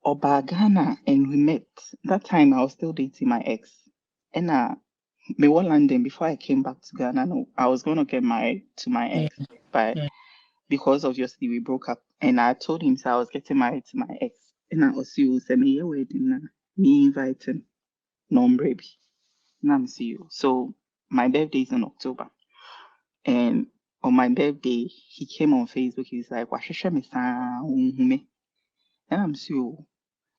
Oba Ghana, and we met. That time I was still dating my ex. And me was London before I came back to Ghana. No, I was gonna get married to my Mm, ex, but mm. because obviously we broke up, and I told him so I was getting married to my ex. And I was you send me a wedding, me inviting no baby. And I'm see you. So my birthday is in October. And on my birthday, he came on Facebook. He's like, "Wahwehwɛ me saa, wonhu me." And I'm so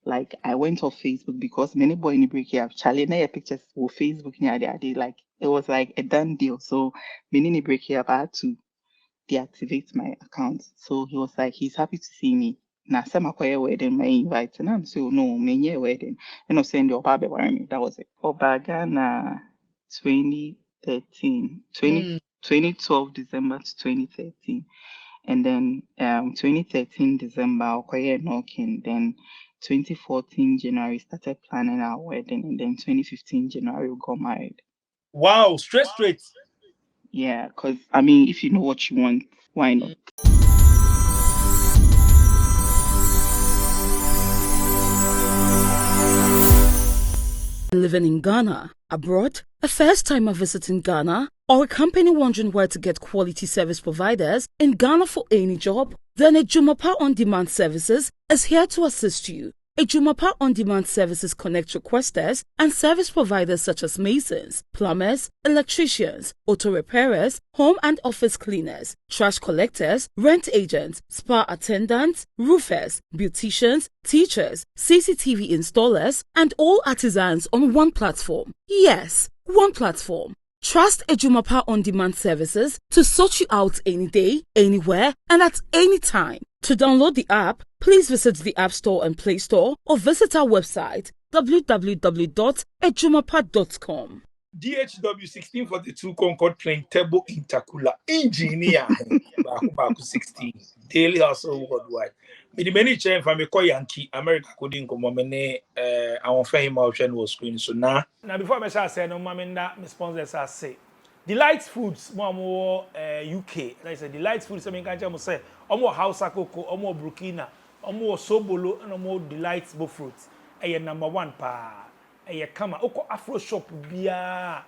like I went off Facebook because many boy in the break here Charlie na your pictures for Facebook near the day. Like it was like a done deal. So many in the break here I had to deactivate my account. So he was like he's happy to see me. Now some acquire wedding my invite and I'm so no many wedding. And I send your baby me. That was it. Obagana 2013. 2012 December to 2013. And then 2013 December, Okoye knocking. Then 2014 January started planning our wedding, and then 2015 January we got married. Wow, straight. Yeah, because I mean, if you know what you want, why not? Mm. Living in Ghana, abroad, a first timer visiting Ghana, or a company wondering where to get quality service providers in Ghana for any job, then Ejumapa On Demand Services is here to assist you. Ejumapa On Demand Services connect requesters and service providers such as masons, plumbers, electricians, auto repairers, home and office cleaners, trash collectors, rent agents, spa attendants, roofers, beauticians, teachers, CCTV installers, and all artisans on one platform. Yes, one platform. Trust Ejumapa On Demand Services to sort you out any day, anywhere, and at any time. To download the app, please visit the App Store and Play Store or visit our website www.ejumapa.com. DHW 1642 Concord Plain Table Intercooler Engineer Baku 16 Daily Hustle Worldwide. Me the many chain from me call Yankee America couldn't come mene our fame option was screen so now before I say no mamenda my sponsors are say Delight Foods mo UK like say Delight Foods I mean can say omo Hausa Cocoa omo Burkina omo Sobolo and omo Delight Bo fruits number 1 pa kama oko Afro shop bia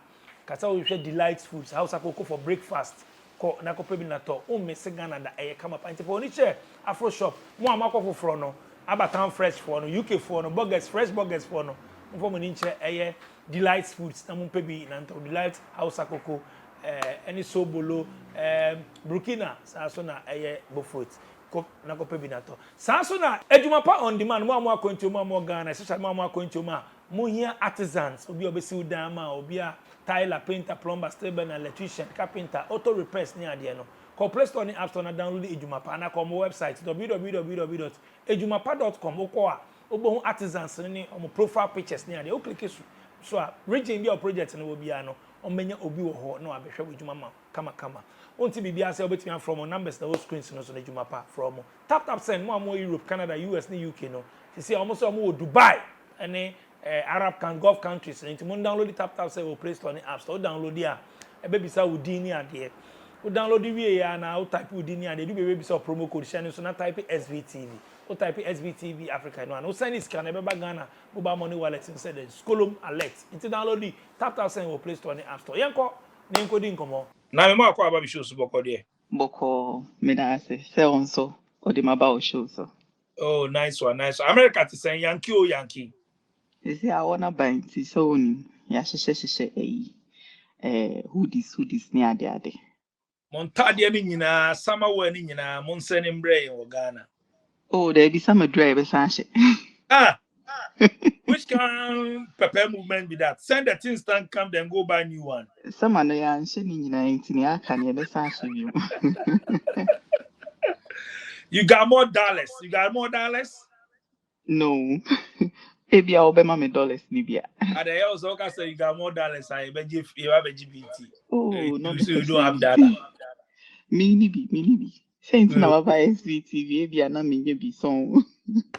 kasa we share Delight Foods Hausa Cocoa for breakfast ko na ko pebi na to o me se Ghana da kama pa nti for ni che Afro shop mo amakọ foforo no Abatan fresh for no UK for no burgers fresh burgers for no mo mo ni che Delight Foods na mo pebi na to Delight Hausa Cocoa any Sobolo Burkina sa so na Bo fruits na ko pebi na to sa so na Ejumapa On Demand mo amwa konti mo Ghana especially mo amwa konti mo here artisans obi obesi udama obi a tiler painter plumber stable and electrician carpenter auto repairs ni ade no ko Play Store ni App Store na download Ejumapa na ko mo website www.ejumapa.com oko a obo artisans ni omo profile pictures ni ade o click so a region bi o project ni obi a no omenya obi wo ho na abehwe Ejumapa kama onti bibia say obetimi from numbers na screens no so na Ejumapa from tap send mo Europe Canada US ni UK no see almost omo Dubai any Arab Gulf countries and mo download the tap say o Play Store ni App Store download dia e be bisa wo din ni ade o download we ya na o type wo din ni ade do be bisa promo code share so na type SVTV o type SVTV Africa no and o send is can e be ba Ghana mobile money wallet instead the Skolom alert into download the tap say o Play Store ni App Store yenko ni enko di nkomo na me ma akwa aba bi show so boko de Boko medase se onso odimaba o show so. oh nice one America to say Yankee They say I wanna buy it so on ya hoodies ni ade. Montade ni nyina summer ni nyina monsene mbre in Ghana. Oh, there be some driver sanche. Which can prepare movement be that? Send the things stand come then go buy new one. Some no ya nche ni nyina ntini aka ne be sanche bi. You got more dollars. No. Ebi a obema me dollars ni bia. And they also say you got more dollars. You have a GBT. Oh, no. You don't have data. Me bi. Saint na baba SVTV ebi na me ye bi son.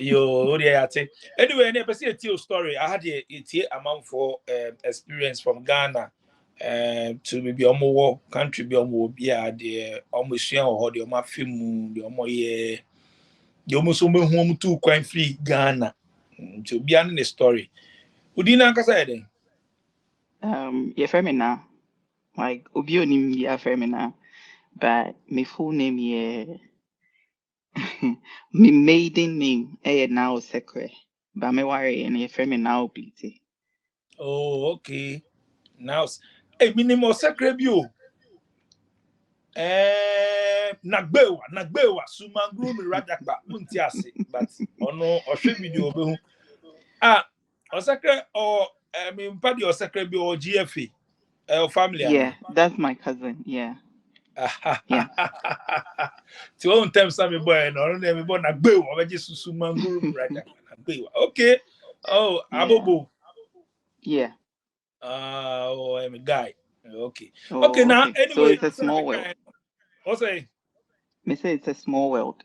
Yo, anyway, I see a story. I had a amount for experience from Ghana to maybe omo country be omo be the almost share or the omo film the omo ye the almost omo home to quite free Ghana. To be an the story. Udina kasa then. Your femina, like Ubionim, your femina, but my full name, yeah, my maiden name, now secret, but me worry and your femina, BT. Oh, okay. Now, minimum secret bio. Nagbewa, Sumangru, Radaka, Muntiasi, but ono, or should video. Ah, or secret, or I mean, party or secret bio or GFE, family, Yeah, Anna. that's my cousin. Yeah, yeah, To own time, some boy, no, never born a bill, or just Sumangru, Radaka. Okay. Oh, yeah, Abobo. yeah. Oh, I'm a guy. Okay. Okay, Oh, now, okay. So anyway, it's a small world. what's say? Me say it's a small world.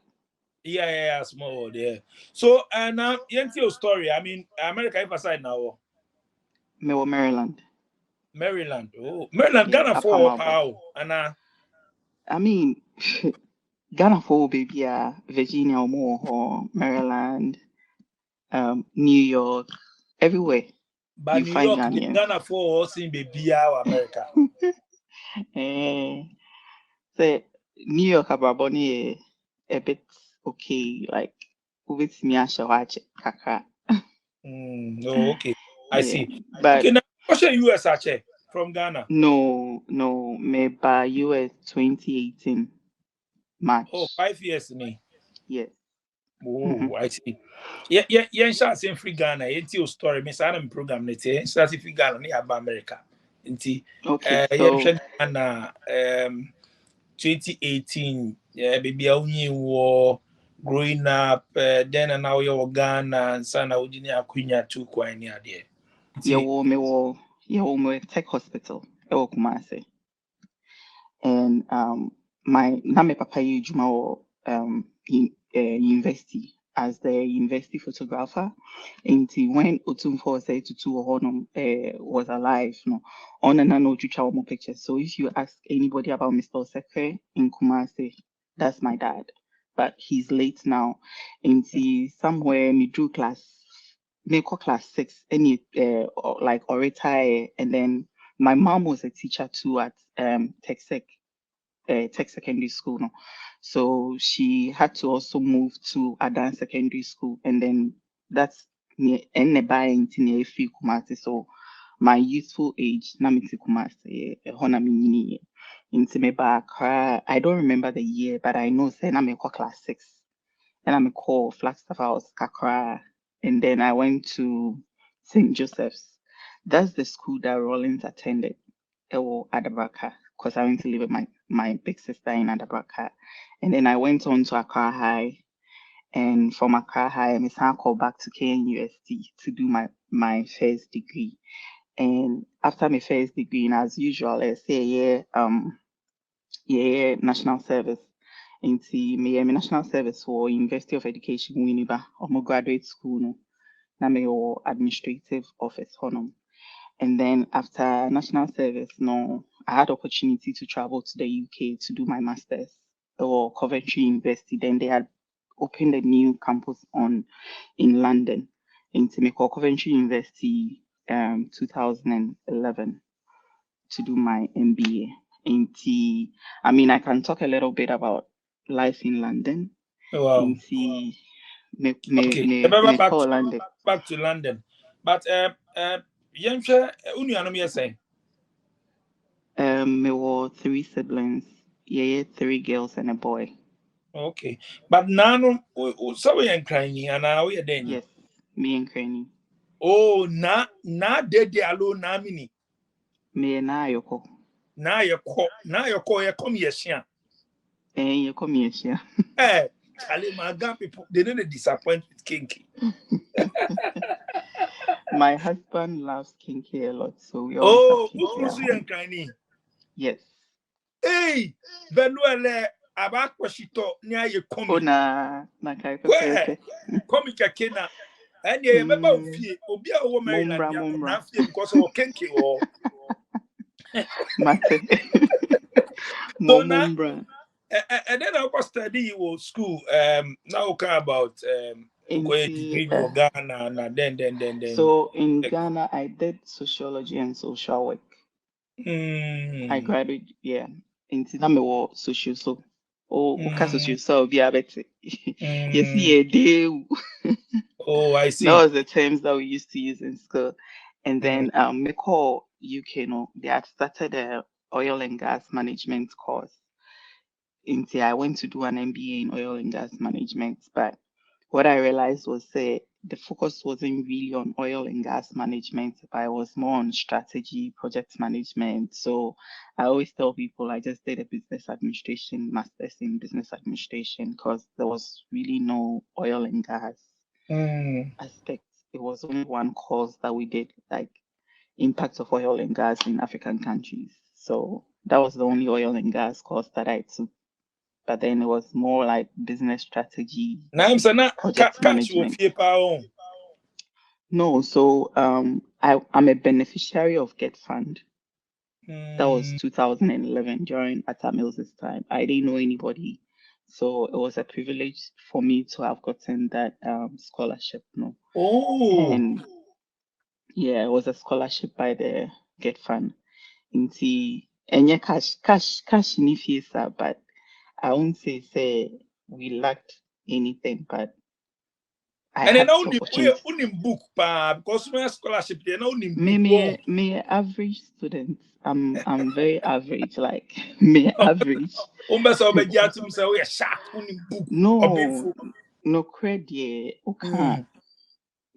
Yeah, small world, yeah. So, now, your story. I mean, America, if aside now, Me wa Maryland. Maryland. Oh, Maryland, Yeah, Ghana Upper for Marlboro. power. And I mean, Ghana for baby, Virginia or more, Maryland, New York, everywhere but you New find York, the Ghanaians. Ghana for in baby America. Eh, so New York abraboni a bit okay, like with me kaka. Oh, okay. I Yeah, see. Okay, but now, what's your US actually from Ghana? no, me by US 2018 Oh, March. 5 years, me. Yes. Oh, I see. Yeah, shots in free Ghana. It's your story. Miss Adam program. It's shots in free Ghana near America. Inti, Okay, yeah, so Ghana, 2018. Yeah, baby, I only war growing up. Then and now you're Ghana and son of Virginia Queen two coin near there. Inti, you me tech hospital. Ewo Kumasi. And my na me papa yi juma in university as the university photographer. And when Otumfo said to Honum was alive, no, on and no chucha omo pictures. So if you ask anybody about Mr. Oseke in Kumasi, that's my dad. But he's late now. And somewhere middle class, make class 6, any like or retire. And then my mom was a teacher too at Tech Secondary School. No? So she had to also move to Adan Secondary School, and then that's near Kumasi. So my youthful age, Namiti Kumasi, Honamini, into me back. I don't remember the year, but I know say I'm class 6, and I'm a call Flagstaff House, Kakra, and then I went to St. Joseph's. That's the school that Rollins attended. Adabraka, because I went to live with my big sister in Adabraka. And then I went on to Accra High. And from Accra High, I called back to KNUST to do my first degree. And after my first degree, and as usual, I say, national service. Into me, national service for University of Education, Winneba, or my graduate school, no, na me administrative office, honor. And then after national service, no, I had opportunity to travel to the UK to do my master's or Coventry University. Then they had opened a new campus in London into me called Coventry University 2011 to do my MBA. I mean, I can talk a little bit about life in London. wow. Into Okay, remember me call London. back to London. But, Yemsha, Union, yes, saying. Me were 3 siblings. Yeah, 3 girls and a boy. Okay, but now, so we are crying, and now we are then. Yes, me and Cranny. Oh, na de alone, na mini. Me and Ayoko. Now you call your come yes, yeah. And you come here, yeah. Eh, Charlie, my God, people, they didn't disappoint with Kinky. My husband loves kinky a lot, so we always have Oh, kinky at Ukrusu and home. Crying. Yes. Hey, Benuele, about Washito, near you Oh, coming. na kai Where? pepe. Coming, Kena. And you remember Obia over Maryland, Mumbra. because of Kinky or. Mate. So now, Mumbra. and then I was studying school. Now, about Into, degree in Ghana, and then. so in Ghana, I did sociology and social work. I Mm, graduated, yeah. Into na me wo social so. Oh, okay, mm, social so be a bit. You mm. see, a day. Oh, I That see. was the terms that we used to use in school. And Mm, then me call UK, no, they had started a oil and gas management course. Until I went to do an MBA in oil and gas management. But what I realized was the focus wasn't really on oil and gas management, but it was more on strategy, project management. So I always tell people I just did a business administration, master's in business administration, because there was really no oil and gas mm. aspect. It was only one course that we did, like impact of oil and gas in African countries. So that was the only oil and gas course that I took. But then it was more like business strategy, Now I'm saying project cash will management. fear power. No, so I'm a beneficiary of Get Fund. That was Mm. 2011 during Atta Mills's time. I didn't know anybody, so it was a privilege for me to have gotten that scholarship. No, Oh, and yeah, it was a scholarship by the Get Fund. Nti enye cash ni fiesa, but I won't say we lacked anything, but I and then had only we opportunities. only book pa because my scholarship they only Me book me one. me average student. I'm very average, like me average. Umbesa obeja to say we sharp only book or No, benfu. no credit. Okay, Mm.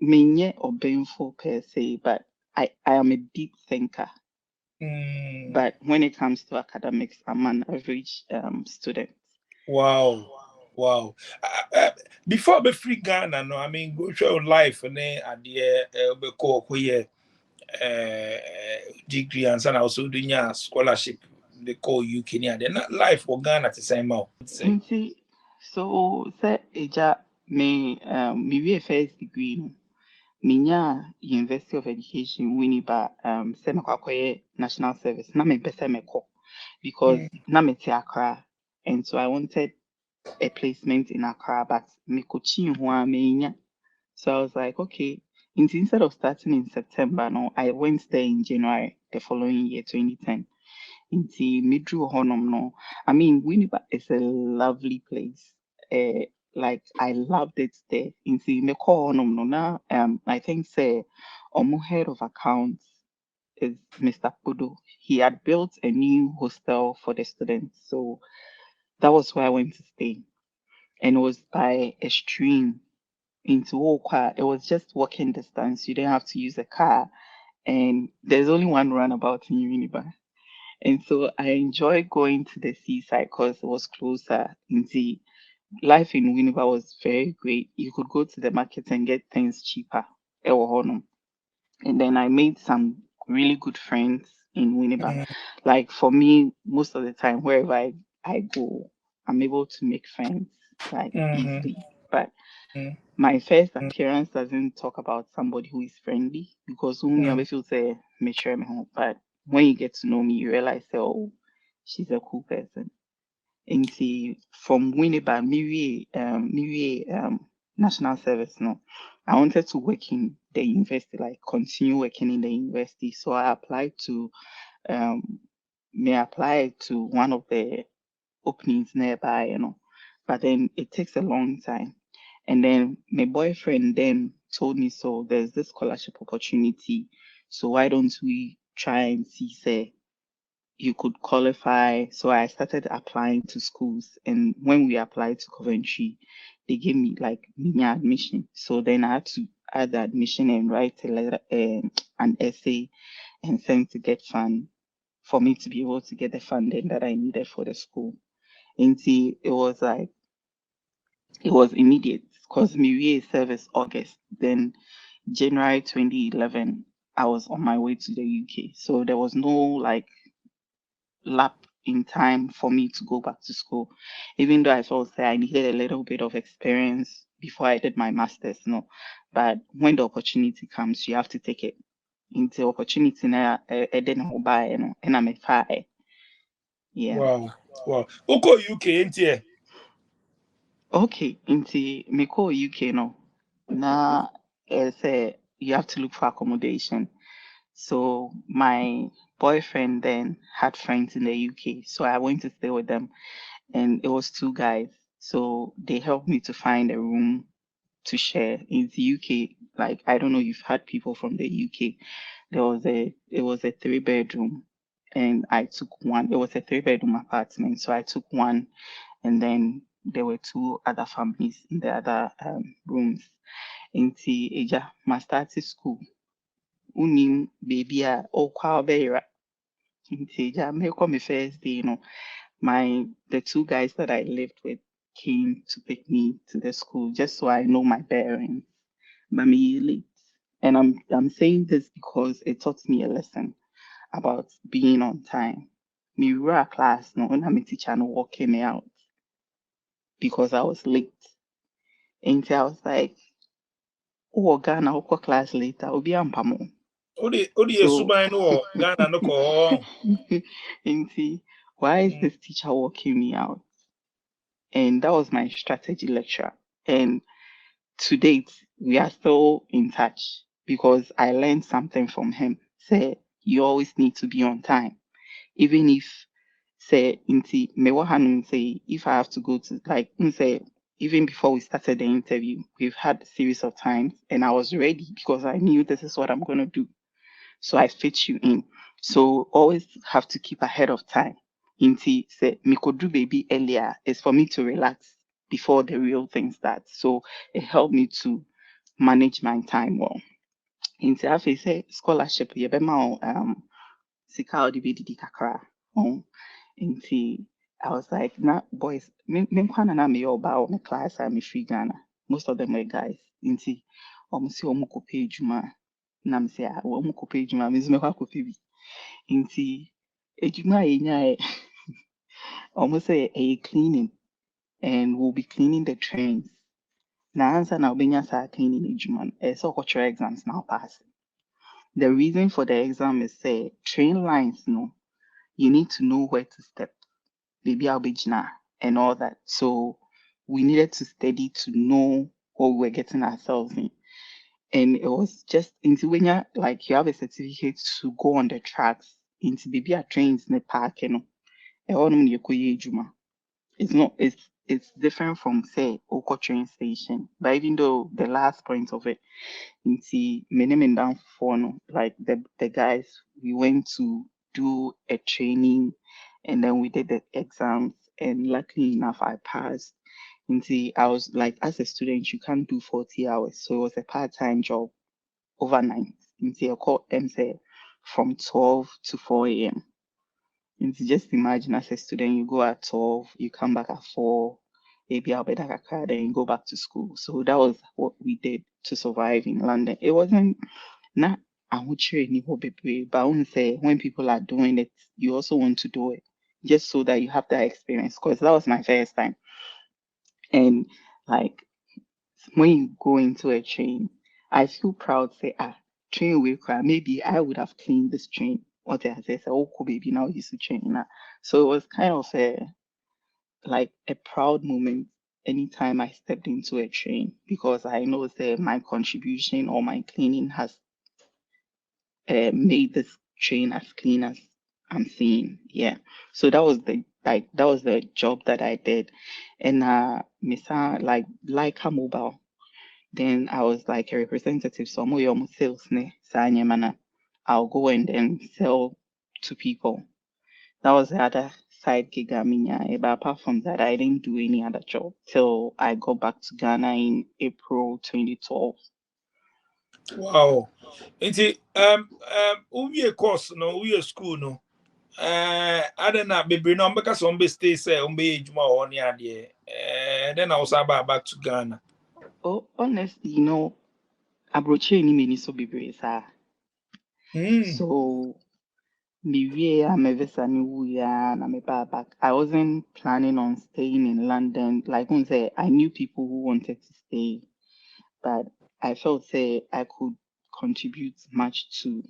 menye obenfo per se, but I am a deep thinker. Mm. But when it comes to academics, I'm an average student. Wow. Wow. Before be free Ghana, no, I mean, go through your life and then at the be call degree and son also doing a scholarship. They call you Kenya. They're not life for Ghana to say more. Say. Nti, so sɛ agya me wie first degree no, menyaa University of Education Winneba sɛ mekɔ akɔyɛ national service na mempɛ sɛ mekɔ because Mm, na mete Accra and so I wanted a placement in Accra but mekɔkyii ho a menya. So I was like, okay. Instead of starting in September, no, I went there in January the following year, 2010. Nti meduru hɔnom no, I mean, Winneba is a lovely place. Like I loved it there. Nti mekɔɔ hɔnom no na I think say ɔmo head of accounts is Mr. Pudo. He had built a new hostel for the students, so that was where I went to stay, and it was by a stream into Okwa. It was just walking distance. You didn't have to use a car, and there's only one runabout in Winneba. And so I enjoy going to the seaside because it was closer. And the life in Winneba was very great. You could go to the market and get things cheaper. Ɛwɔ hɔnom. And then I made some really good friends in Winneba. mm, Like for me, most of the time, wherever I go, I'm able to make friends like mm, easily. But mm, my first mm, appearance doesn't talk about somebody who is friendly because when mm, you feel say make sure me home. But when you get to know me, you realize oh, she's a cool person. And see from Winneba, national service no. I wanted to work in the university, like continue working in the university. So I applied to may apply to one of the openings nearby, but then it takes a long time. And then my boyfriend then told me, so there's this scholarship opportunity. So why don't we try and see, say, you could qualify? So I started applying to schools. And when we applied to Coventry, they gave me like mini admission. So then I had to add the admission and write a letter, an essay and send to Get Fund for me to be able to get the funding that I needed for the school. And see, it was immediate because my service August. Then January 2011, I was on my way to the UK. So there was no like lap in time for me to go back to school. Even though I felt that I needed a little bit of experience before I did my master's, no. But when the opportunity comes, you have to take it. Into opportunity na I didn't buy, and I'm a fire. Yeah. wow. Wow. Oko UK ain't here. Okay, into me call UK no. Now, you have to look for accommodation. So my boyfriend then had friends in the UK, so I went to stay with them, and it was two guys. So they helped me to find a room to share in the UK. Like I don't know if you've had people from the UK. It was a three-bedroom, and I took one. It was a three-bedroom apartment, so I took one, and then there were two other families in the other rooms. Nti eja ma start school. Unim baby a okwa obeyra. Nti eja me come first day, the two guys that I lived with came to pick me to the school just so I know my bearings. But me late. And I'm saying this because it taught me a lesson about being on time. Me were class no when I'm teacher no walking me out because I was late. And I was like, oh Ghana, I'll class later, I'll be ampamo. Odi So esuban no wɔ Ghana no kɔ. and see, why is this teacher walking me out? And that was my strategy lecture. And to date, we are still in touch because I learned something from him. Say, you always need to be on time. Even if, say, say, if I have to go to, say, even before we started the interview, we've had a series of times and I was ready because I knew this is what I'm going to do. So I fit you in. So always have to keep ahead of time. Inti say me could do baby earlier is for me to relax before the real thing starts. So it helped me to manage my time well. Inti afi say scholarship yebema sika odi bedi kakra. Oh, inti I was like, nah, boys, me kwana na me oba me class I'm free Ghana. Most of them were guys. Inti si omu kope juma na me say omu kope juma me zume kwa kope bi. Nti edwuma a yɛnyaeɛ almost a cleaning, and we'll be cleaning the trains. Na ansa na wobɛnya saa cleaning edwuma no ɛyɛ sɛ ɔkɔtwerɛ exams na pass. The reason for the exam is say train lines no, you need to know where to step, baabi a wobɛgyina and all that. So we needed to study to know what we were getting ourselves in. And it was just into when you like you have a certificate to go on the tracks into baby a trains in the park, ɛhɔ nom na yɛkɔyɛ adwuma. It's not it's different from say Oko train station. But even though the last point of it, nti me ne me ndamfoɔ no, like the guys, we went to do a training and then we did the exams and luckily enough I passed. Nti I was like as a student you can't do 40 hours. So it was a part-time job overnight. Nti I called them say from 12 to 4 a.m. And just imagine as a student, you go at 12, you come back at 4, maybe I'll be then you go back to school. So that was what we did to survive in London. It wasn't not I would share any hobby, but I wouldn't say when people are doing it, you also want to do it just so that you have that experience. Because that was my first time. And like when you go into a train, I feel proud, say, train will cry. Maybe I would have cleaned this train. What I say, oh, cool, baby, now you to train. So it was kind of a proud moment anytime I stepped into a train because I know that my contribution or my cleaning has made this train as clean as I'm seeing. Yeah. So that was the job that I did. And Misa like a mobile. Then I was like a representative. So I'm almost sales ne saa nneɛma no. I'll go and then sell to people. That was the other side gig I mean, yeah. But apart from that, I didn't do any other job till I got back to Ghana in April 2012. Wow. Nti uwie course no, uwie school no. Other na bebree no mbeka so mbe stay say mbe ejuma ho ne ade. Then I was about back to Ghana. Oh, honestly, abrochire ni many so bebree saa. Hmm. So mewie a me visa ni wuya na me ba back. I wasn't planning on staying in London. Like I say, I knew people who wanted to stay, but I felt say I could contribute much to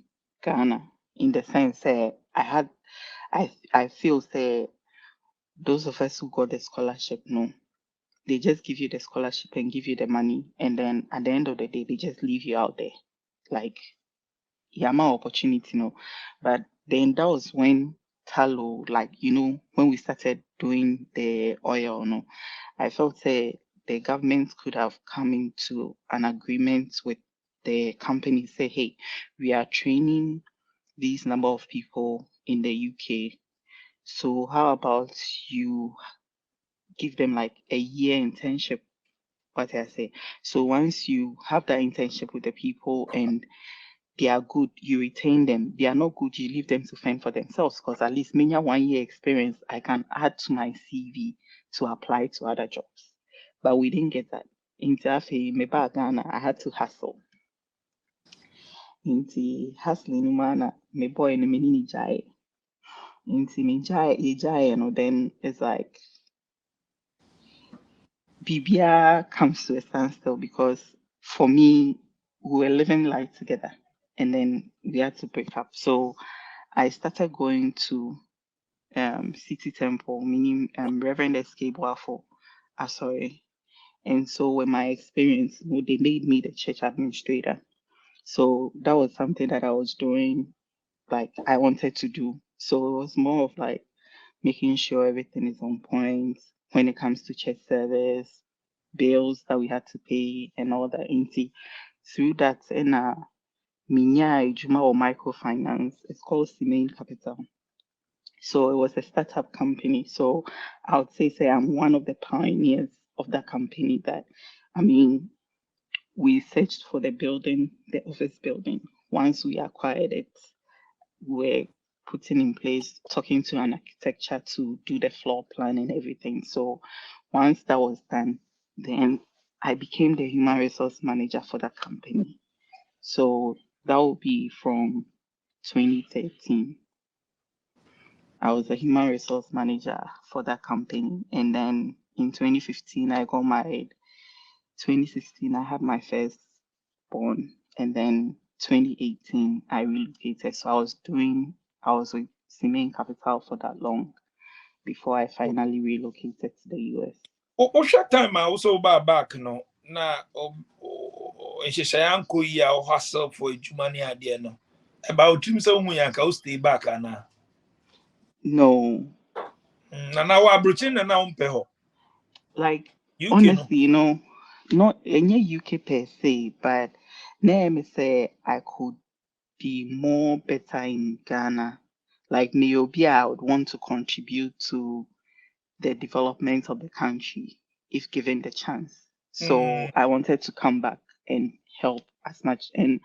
Ghana in the sense that I feel say those of us who got the scholarship, no, they just give you the scholarship and give you the money, and then at the end of the day, they just leave you out there. Like, yeah, my opportunity, But then that was when tallow, like, when we started doing the oil, I felt the government could have come into an agreement with the company, say, hey, we are training these number of people in the UK. So how about you give them like a year internship? What I say. So once you have that internship with the people and they are good, you retain them. They are not good, you leave them to fend for themselves. Because at least me 1 year experience, I can add to my CV to apply to other jobs. But we didn't get that. In Tafe, me ba Ghana, I had to hustle. Inti hustling mana me boy no me ni jai. Inti me jai, then it's like Bibia comes to a standstill because for me, we were living life together and then we had to break up. So I started going to City Temple, meaning Reverend S.K. Boafo. Sorry. And so when my experience, they made me the church administrator. So that was something that I was doing, like I wanted to do. So it was more of like making sure everything is on point when it comes to church service, bills that we had to pay, and all that. Through that, in Minya Ijuma or microfinance, it's called Simane Capital. So it was a startup company. So I would say I'm one of the pioneers of that company that, I mean, we searched for the building, the office building. Once we acquired it, we're putting in place, talking to an architecture to do the floor plan and everything. So once that was done, then I became the human resource manager for that company. So that will be from 2013. I was a human resource manager for that company. And then in 2015, I got married. 2016, I had my first born. And then 2018, I relocated. So I was with Simane Capital for that long before I finally relocated to the US. O short time I also back no na nhyehyɛ anko yi a hustle for adwuma ne adeɛ no about trim sɛ wohu yɛ anka wo stay back ana No, na wo abrokyire na wompɛ hɔ like UK no honestly, not any UK per se, but now me say I could be more better in Ghana. Like maybe I would want to contribute to the development of the country if given the chance. So I wanted to come back and help as much. And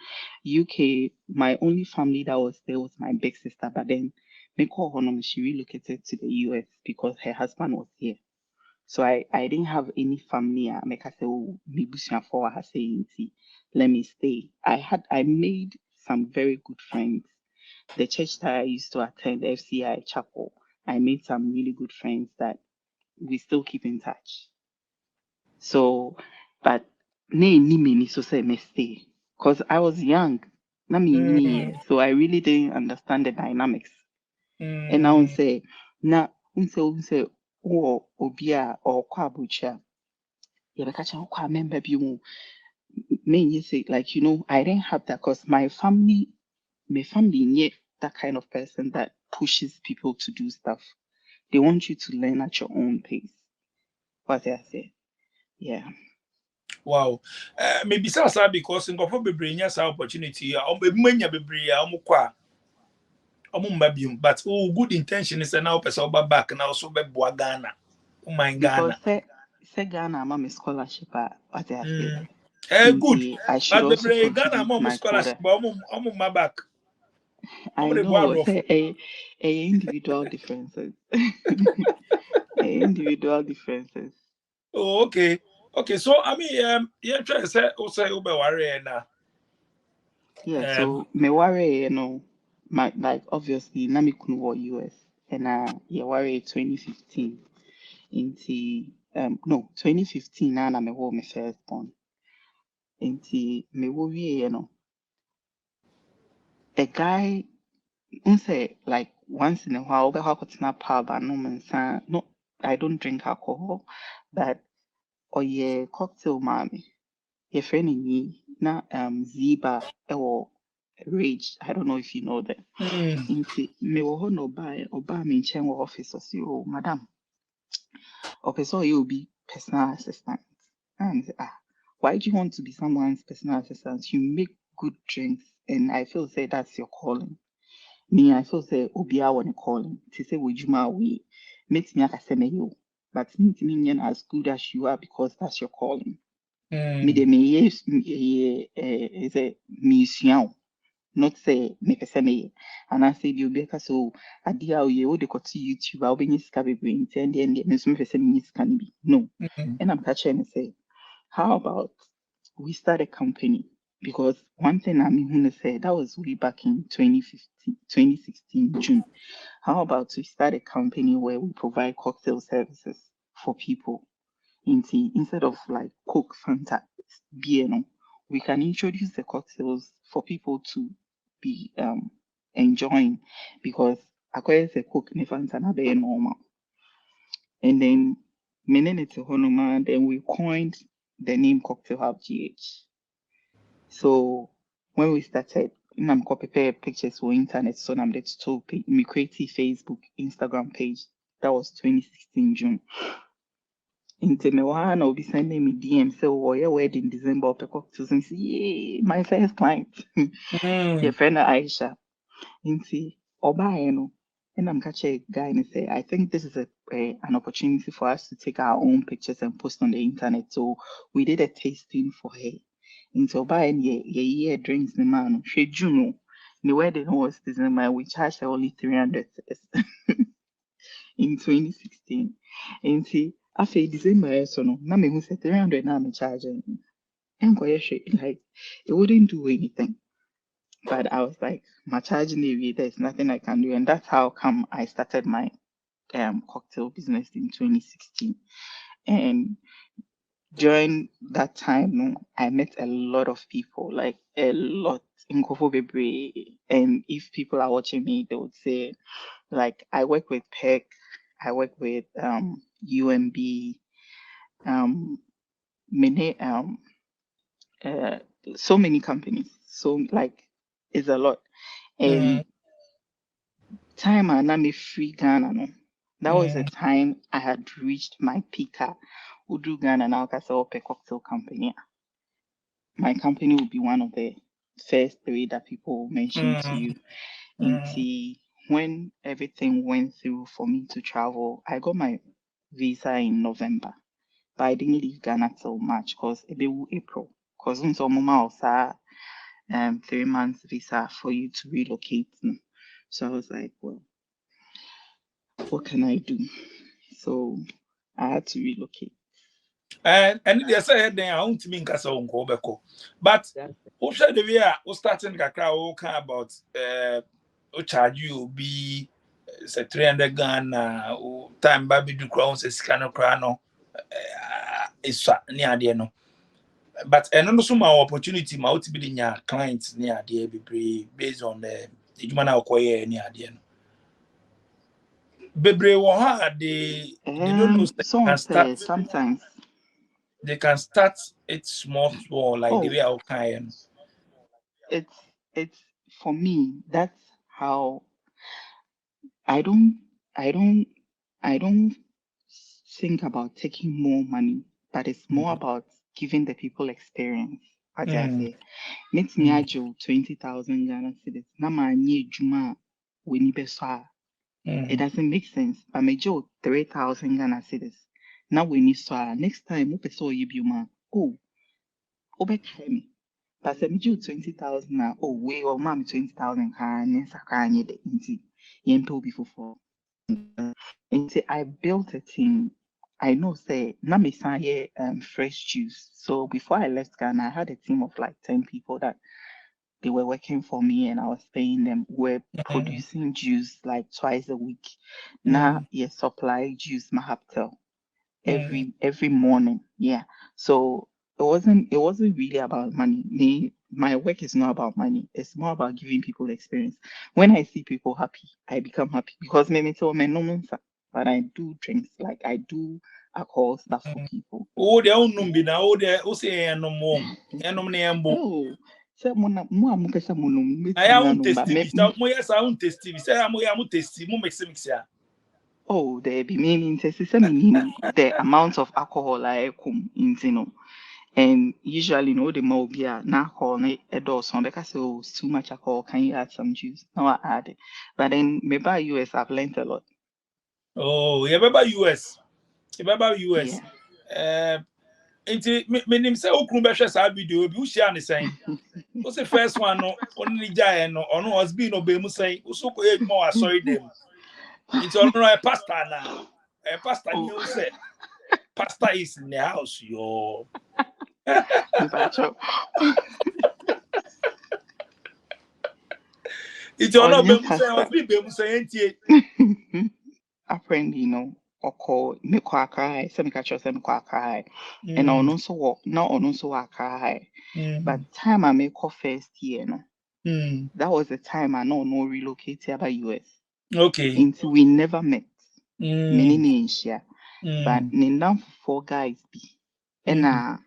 UK, my only family that was there was my big sister, but then she relocated to the US because her husband was here. So I didn't have any family. Make I say, oh, for her saying, let me stay. I made some very good friends. The church that I used to attend, FCI Chapel, I made some really good friends that we still keep in touch. So, but so say me stay because I was young. So I really didn't understand the dynamics. And now say, na unse oh obia or kwa bucha. Yeah, catch a member you me say like I didn't have that because my family yet that kind of person that pushes people to do stuff. They want you to learn at your own pace. What I say. Yeah. wow maybe saa because nkɔfo bebree nya saa opportunity a ɔmanya bebree a ɔmo kɔ a ɔmo mba biom but good intention is na wopɛ sɛ ɔba back na also bɛboa Ghana woman Because Ghana say Ghana I'm scholarship what I say. good I should but also bebree Ghana contribute ma to ɔmo my scholarship quota. but ɔmo mma back ɔmo I de boa know aborɔfo say a individual differences. Individual differences. oh okay okay so I mean yeah try say say ube worry na Yeah, so me worry, my like obviously Nami Kunu US and yeah worry 2015 into no 2015 na me wo me first born. Into me wo the guy say like once in a while we have to pub and no man no I don't drink alcohol, but or yeah, cocktail mommy. Your friend in ye, na Ziba or Rage. I don't know if you know them. Mm. Inti me wo ho no oba me nchen wo office or say, oh madam, or you will be personal assistant. And why do you want to be someone's personal assistant? You make good drinks, and I feel say that's your calling. Me, I feel say obia want calling. To say would you we makes me a you. But me as good as you are because that's your calling. Me Mm. de me yes is a musician. Not say me pese me and I say you be so adia o ye o de koto YouTube a obenye sika bebre nti and then me so me pese me sika ni bi no. Mm. And I'm catching and say how about we start a company, because one thing I mean to say that was way back in 2015 2016 June. How about we start a company where we provide cocktail services for people instead of like Coke, Fanta, beer, no, we can introduce the cocktails for people to be enjoying, because acquire the Coke ne Fanta na be normal. And then Menene to Honoma, then we coined the name Cocktail Hub GH. So when we started, I'm prepare pictures for internet, so I'm to me creative Facebook, Instagram page. That was 2016 June. Nti me wa na obi sending me DM say oh your wedding December of the cocktails and say yay my first client. Your Mm. friend Aisha. Nti oba no and I'm catch a guy and say I think this is an opportunity for us to take our own pictures and post on the internet. So we did a tasting for her. Nti oba and ye drinks the man. She Juno. The wedding was December. We charged her only 300 in 2016. Nti after December so no na me hu say 300 na me charge and like it wouldn't do anything. But I was like, my charging area, there's nothing I can do. And that's how come I started my cocktail business in 2016. And during that time, no, I met a lot of people, like a lot in Kofo Bebre. And if people are watching me, they would say, like, I work with PEC, I work with UMB, um, many, uh, so many companies. So, like, it's a lot. Mm. And time I me free Ghana, no, that was the Mm. time I had reached my peak. Udu Ghana now, I saw a cocktail company. My company will be one of the first three that people will mention to Mm. you. Mm. Until when everything went through for me to travel, I got my visa in November, but I didn't leave Ghana till March because it be April. Because until mama also 3 months visa for you to relocate. No. So I was like, well, what can I do? So I had to relocate. And they say then I want to mean kasa unko beko. But That's who said the way we starting kakra we can about o charge you be say 300 Ghana o time ba bi du crown say sika no kra no isa ni ade no. But no so my opportunity ma o ti be nya clients ni ade be based on the edwuma na okoye ni ade no. Bebre wo ha they don't know they so can start, unfair sometimes. it small like the Oh, way I can. it's it's for me, that's how I don't I don't I don't think about taking more money, but it's more Mm, about giving the people experience. What I mm, say. Let me mm, add you 20,000 Ghana cedis. Na ma nye juma weni beso it mm, doesn't make sense. But me jo 3,000 Ghana cedis. Now we need so next time upe so yibiuma. Oh, obetime me. But sɛ megye wo 20,000 oh wei ɔma me 20,000 kaa ne nsa koraa nyɛ dɛ nti yɛmpɛ obi foforɔ. Nti I built a team. I know say na mesan yɛ fresh juice. So before I left Ghana, I had a team of like 10 people that they were working for me and I was paying them. We're mm, producing juice like twice a week. Now, mm, yes, supply juice mahaptel mm, every morning. Yeah. So it wasn't really about money. My work is not about money. It's more about giving people experience. When I see people happy, I become happy because maybe so me no monsa, but I do drinks like I do alcohol stuff for people. Oh, they own numbi now. Oh, they say no more. No more. Oh, so mo pesa monum I am but testy. So mo yes, I am testy. Say am testy. Mo mix ya. oh, there be meaning say meaning the amount of alcohol I come into. And usually, the more beer, now call it a dose on because it's too much alcohol. Can you add some juice? No, I add it. But then maybe by US, I've learned a lot. Oh, yeah, about US. About US. Yeah. Me name say okru be hwe sa video bi wo share ne sen. What's the first one no only jai no ono was being obey mu sen. Wo so ko e dwuma wa sorry dem. It's all right pastor na. Pastor ni Oh. who say pastor is in the house yo. It's all no be mu sen was be mu sen entie. Apparently, or call me kwakrai, semi catch us and kwakrai. And on also walk, not on also wakrai. But time I make off first year, that was the time I know no relocated about US. Okay. Until we never met. Many names here. But name 4 guys be. And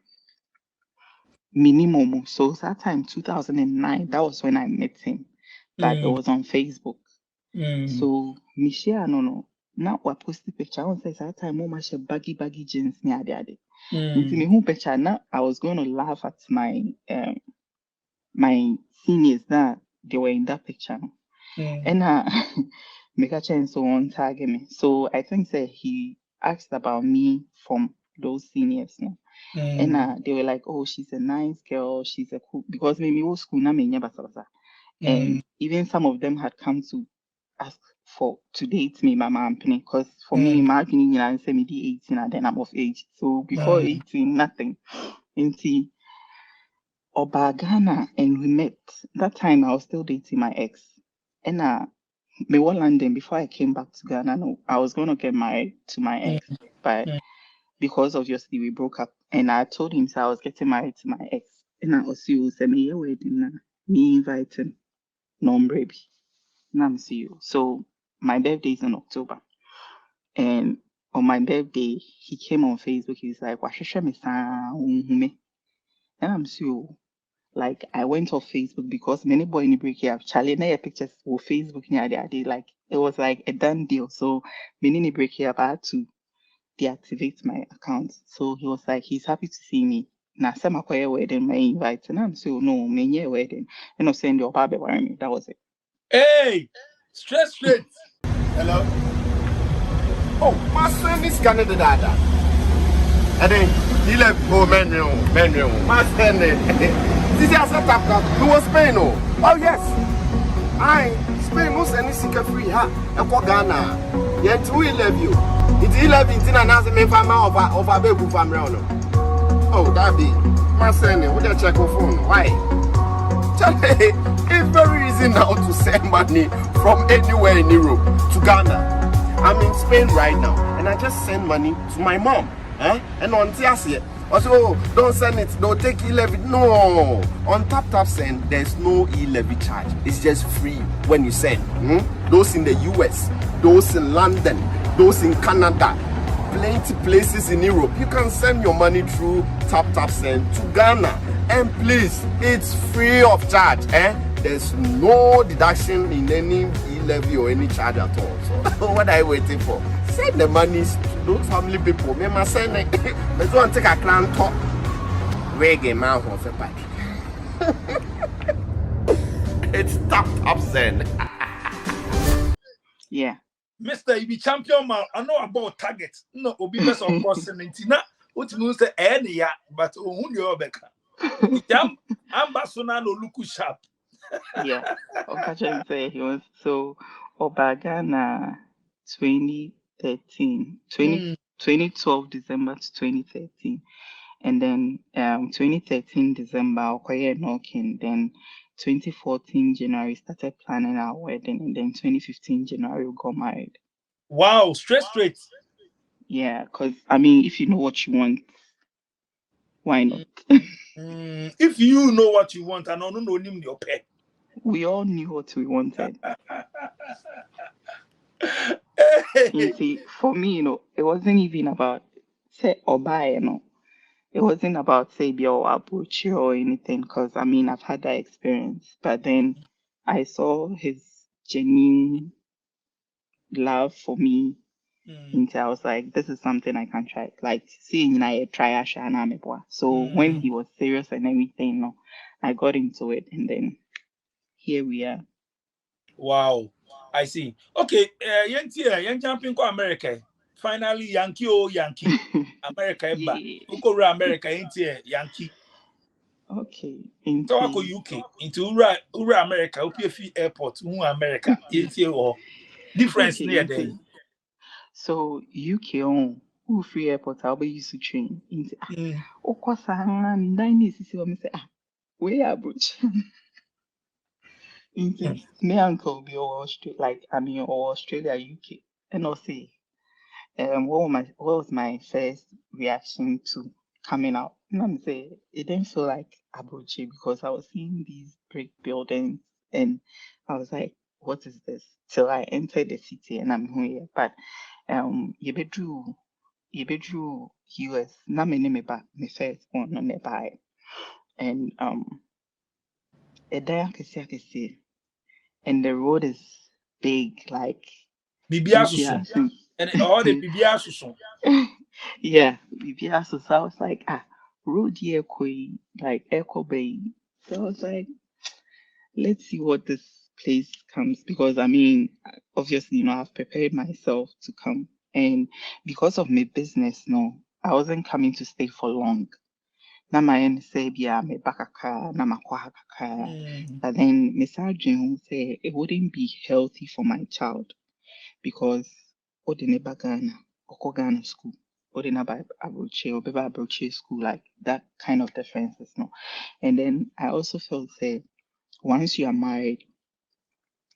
minimum. So that time 2009, that was when I met him. But it was on Facebook. So Michelle no. Now we post the picture. I want to say that time mama she baggy jeans near the Into me who picture now I was going to laugh at my my seniors that they were in that picture. And make a chance so on tag me. So I think that he asked about me from those seniors. And they were like, oh, she's a nice girl, she's a cool because maybe old school na me basa. And even some of them had come to ask to date me, mama and penny, because for me, my opinion, I say me 18 and then I'm of age. So before 18, nothing. Until Oba Ghana and we met. That time I was still dating my ex. And me was London before I came back to Ghana. No, I was gonna get married to my ex, but because obviously we broke up, and I told him so I was getting married to my ex. And I was you say me wedding me inviting baby. I'm see you. So my birthday is in October. And on my birthday, he came on Facebook. He's like, "Washesha me sa me." And I'm so like I went off Facebook because many boy in the break here Charlie na your pictures for Facebook near there. They like it was like a done deal. So many in the break here I had to deactivate my account. So he was like, he's happy to see me. Now some acquire wedding my invite. And I'm so no, me wedding. And I'm saying your baby me. That was it. Hey, straight. Hello. Oh, my son is Canada dada. And then he left go menu. My son this is a tap. Who was Spain? Oh yes. I Spain most any sicker free ha. Eko Ghana. Yet we love you. It's 11 and as me fama over baby family. Oh, that be my son. What you check your phone? Why? It's very easy now to send money from anywhere in Europe to Ghana. I'm in Spain right now, and I just send money to my mom. And on Tiasia, also don't send it, don't take e-levy. No, on tap send, there's no e-levy charge. It's just free when you send. Those in the US, those in London, those in Canada, plenty places in Europe. You can send your money through tap send to Ghana. And please, it's free of charge. There's no deduction in any e-levy or any charge at all. So what are you waiting for? Send the money to those family people. Me must send it. Let's go and take a clan talk. Reggae man for the pack. It's tap send. Yeah. Mr. You be champion man. I know about target. No, obi best of course. Now, what you say any ya, but who you beka. Ambassador no look sharp. Yeah. Okacha say he was so Obagana 2013, 2012 December to 2013. And then 2013 December, Okoye knocking. Then 2014 January started planning our wedding, and then 2015 January we got married. Wow, straight. Yeah, because I mean, if you know what you want, why not? If you know what you want, I know him your pet. We all knew what we wanted. Hey. You see, for me, it wasn't even about say oba, it wasn't about say be or abuchi or anything, because I mean I've had that experience. But then I saw his genuine love for me. And I was like, this is something I can try. Like seeing I try Ashana. So when he was serious and everything, I got into it, and then here we are. Wow, I see. Okay, yen jumping to America. Finally, Yankee oh Yankee. America eba. Yeah. Uko America Yankee. Okay. So I go Into UK into ura America. UPF airport. America. Difference okay. near there. Into so UK on who free airport I'll be used to train into Mm. Okosa nine see what me say we are brooch. Into me uncle be all Australia like I mean or Australia UK and I'll say what was my first reaction to coming out? And I'm say it didn't feel like Abuchi because I was seeing these brick buildings and I was like, what is this? Till I entered the city and I'm here. But you bedrew US, na me name back me first one on nearby. And a day I can see and the road is big, like Bibia susun. into And all the Bibia susun. yeah, yeah. So I was like, road here, like Echo Bay. So I was like, let's see what this place comes because I mean, obviously, I've prepared myself to come, and because of my business, no, I wasn't coming to stay for long. Na my end say, yeah, me bakaka, na makwa kaka. Mm. But then Miss Arjun say it wouldn't be healthy for my child because Odineba Ghana, Oko Ghana school, Odinaba Abuche, Obeba Abuche school, like that kind of differences, no. And then I also felt say once you are married,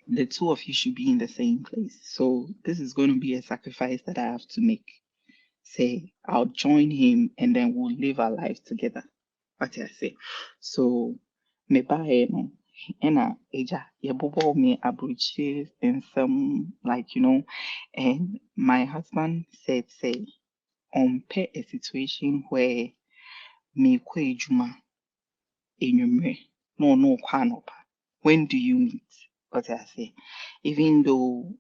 the two of you should be in the same place. So this is going to be a sacrifice that I have to make. Say I'll join him and then we'll live our life together. What I say. So me buy no ena eja yebobo me abrochi and some like and my husband said say pay a situation where me kɔ edwuma enyumre no kwa anopa. When do you meet? What I say. Even though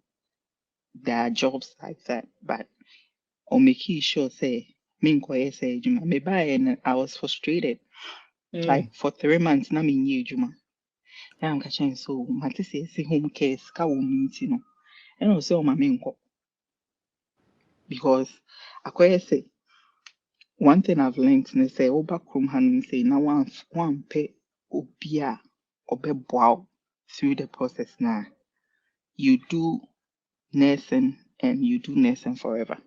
there are jobs like that, but or making sure say me nkɔyɛ sɛ edwuma me buy and I was frustrated. Like Mm. for 3 months na menyɛ edwuma. Na nka kyɛn so mate sɛ ɛsi home care sika wɔ mu nti no ɛna ɔsɛ ɔma menkɔ because akɔyɛ sɛ one thing I've learned ne sɛ woba kurom hanom sɛ na wampɛ obi a ɔbɛboa wo through the process na you do nursing and you do nursing forever.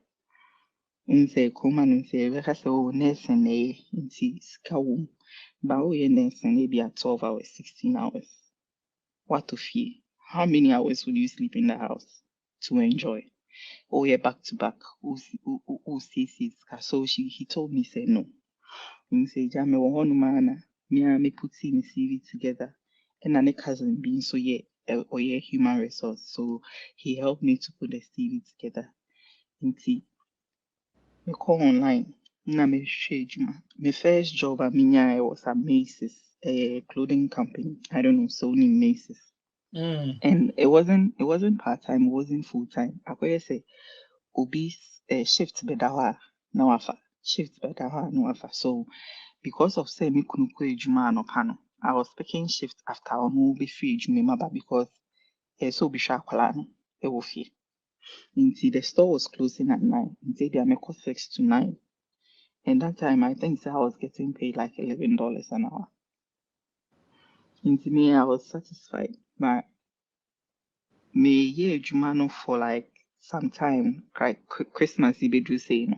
N sɛ kurom hanom sɛ yɛbɛka sɛ nursing na ɛyɛ nti sika wɔ mu ba woyɛ nursing na ebi a 12 hours 16 hours. What of you? How many hours would you sleep in the house to enjoy? Oh yeah, back to back. Who sees it? So he told me say no. He said, "Jame wohonu mana me putting my CV together, and a cousin being so yeah, or yeah human resource. So he helped me to put the CV together. Inti me call online. Na me share my first job at Minya was at Macy's, a clothing company. I don't know, Sony Macy's. Mm. And it wasn't part-time, it wasn't full-time. Akoye say obi shift beda hɔ a na wafa. Shift beda hɔ a na wafa. So because of say me kunu kɔ adwuma anɔpa no, I was picking shift after ɔno bɛfiri adwuma mu aba because so obi hwɛ akwadaa no ɛwɔ fie. Nti the store was closing at 9. Nti deɛ mekɔ 6 to 9. And that time I think I was getting paid like $11 an hour. Nti me I was satisfied. But meyɛ adwuma no for like some time, like Christmas do say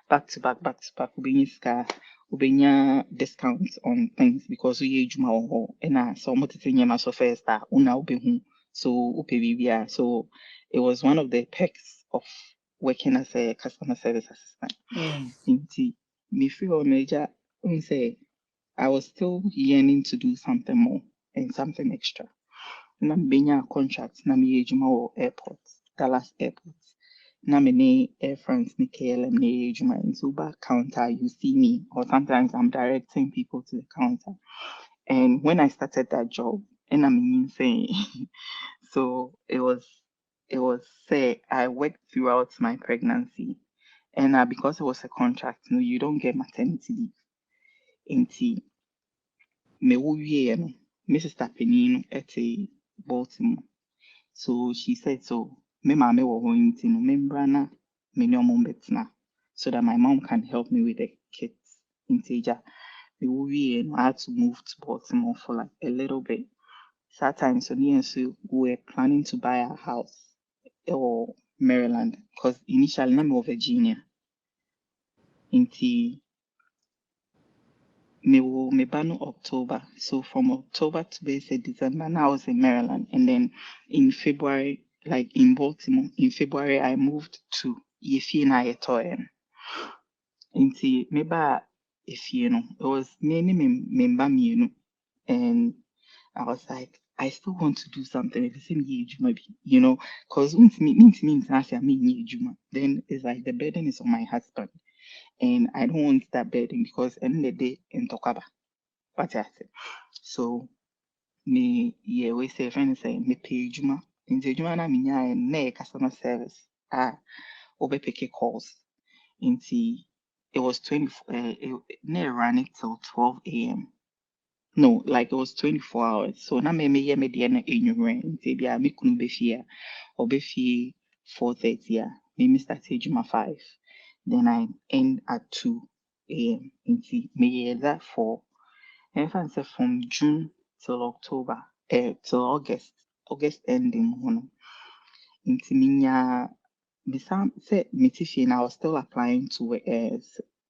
back to back wobɛnya sika wobɛnya discounts on things because woyɛ adwuma wɔ hɔ ɛna sɛ ɔmotete nneɛma so first a wona wobɛhu so wopɛ biribi a so it was one of the perks of working as a customer service assistant. Mm. Nti mefiri hɔ no agya wohu sɛ I was still yearning to do something more and something extra. Na mebɛnya contract na meyɛ adwuma wɔ airport, Dallas airport. Na me Air France ni KLM ni Juma in Uber counter, you see me, or sometimes I'm directing people to the counter. And when I started that job, and I'm saying, so it was say I worked throughout my pregnancy, and because it was a contract, no, you don't get maternity leave. Nti me wo wie no, me sister panin no ɛte Baltimore. So she said, so me maame wɔ hɔ nti no membra na me ne ɔmo mbɛtena so that my mom can help me with the kids. Nti agya me wo wie no, I had to move to Baltimore for like a little bit. That time, so me and Sue we were planning to buy a house or Maryland because initially I'm of Virginia. Into me bano October. So from October to basic December, now I was in Maryland. And then in February, like in Baltimore, in February I moved to Yefi na Yetoyen. Into me ba if you know, it was me me and I was like, I still want to do something at the same age, maybe, because then it's like the burden is on my husband. And I don't want that burden because end of the day in Tokaba. What I said. So me we say friend say me pay Juma. In the Juma na minya na customer service. Obe calls. Into it was 24 ran it till 12 a.m. No, like it was 24 hours. So na me ye me de na enyumre nti bia me kunu be fie or be fie 4:30 me start ejuma 5. Then I end at 2 a.m. Nti me ye that for and if say from June till October, till August ending hono. Nti minya Bisa say me I was still applying to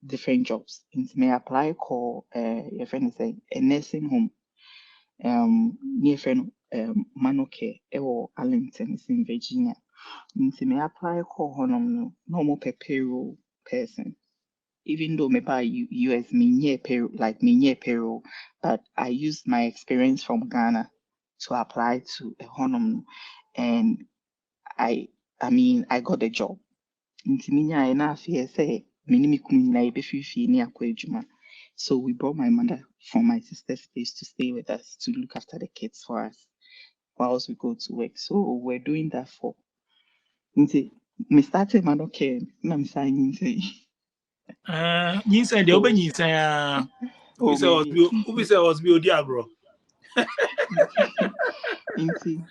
different jobs. Nti me apply call your friend say a nursing home near friend Manoke or Arlington is in Virginia. Nti me apply call honom no more per payroll person. Even though me by US me near payroll but I used my experience from Ghana to apply to a honum and I got the job. Nti minyaeɛ na afei sɛ me ne me kunu nyinaa yɛbɛfiri fie ne akɔ adwuma. So we brought my mother from my sister's place to stay with us to look after the kids for us whilst we go to work. So we're doing that for nti me started man okay na me san nti You said the open so you say oh maybe Ubi say was be Odiagro. nti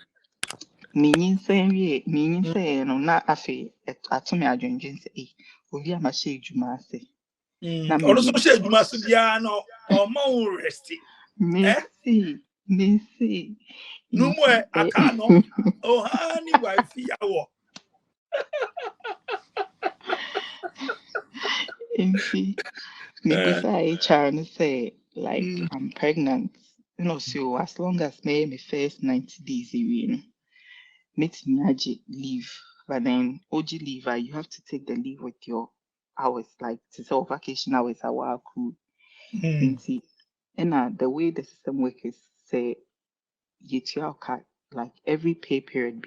me nyinsɛn no na afei ato me adwendwen sɛ obi a mahyɛ adwuma ase na Ono so me share dwuma so bia no o ma wo rest. Messi, Messi. No more aka no. Oh hani wife yawo. Nti, mebusa HR no say like I'm pregnant. So as long as me first 90 days away, no, metumi agye leave. But then OG leave, you have to take the leave with your hours, like to say vacation hours are accrued. Nti, and the way the system works is say you cut like every pay period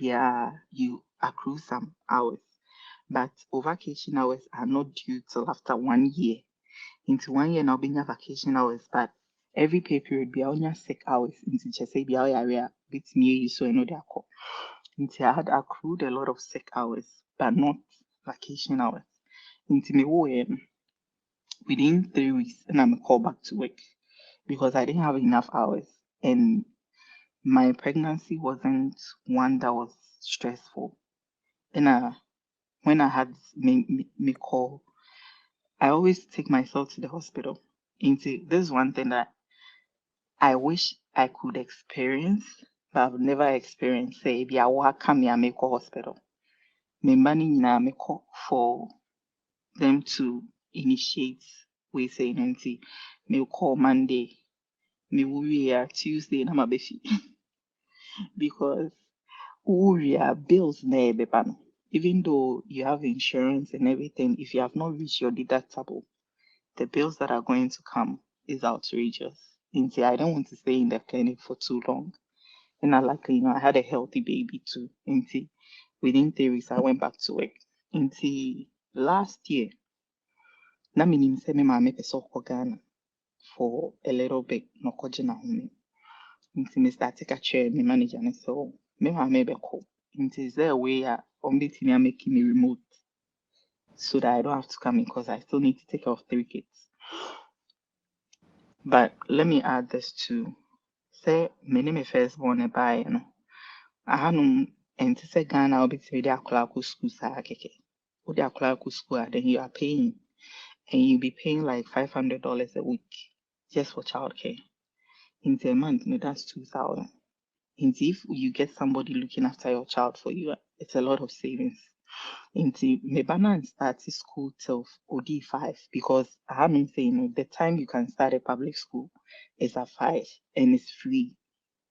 you accrue some hours. But vacation hours are not due till after 1 year. Into 1 year now being vacation hours, but every pay period be only 6 hours into just say be our area bit me so I know they are called. Into I had accrued a lot of sick hours, but not vacation hours. Into me within 3 weeks and I'm called back to work because I didn't have enough hours and my pregnancy wasn't one that was stressful. And when I had me call, I always take myself to the hospital. Into this one thing that I wish I could experience, but I've never experienced. Say, be a come here, make hospital. Me money na me call for them to initiate. We say, Nancy, me call Monday, me will be Tuesday, na mabefi because bills na ɛbɛba no. Even though you have insurance and everything, if you have not reached your deductible, the bills that are going to come is outrageous. And I don't want to stay in the clinic for too long. And I had a healthy baby too. And within 3 weeks, I went back to work. Until last year, na minim sɛ me maame pɛ sɛ ɔkɔ Ghana for a little bit na ɔkɔgye n'ahome. Nti me start ka kyerɛ me manager ne sɛ me maame bɛkɔ. Nti is there a way a ɔmbɛtumi amake me remote so that I don't have to come in because I still need to take care of 3 kids. But let me add this too. Say me ne me firstborn ɛbaeɛ no, ahanom ɛnte sɛ Ghana a wobɛtumi de akwadaa akɔ school saa kɛkɛ. Wode akwadaa akɔ school a then you are paying, and you'll be paying like $500 a week just for childcare. In a month, no, that's 2,000. And if you get somebody looking after your child for you, it's a lot of savings. Into me banana start school till OD5 because I haven't saying the time you can start a public school is at 5 and it's free.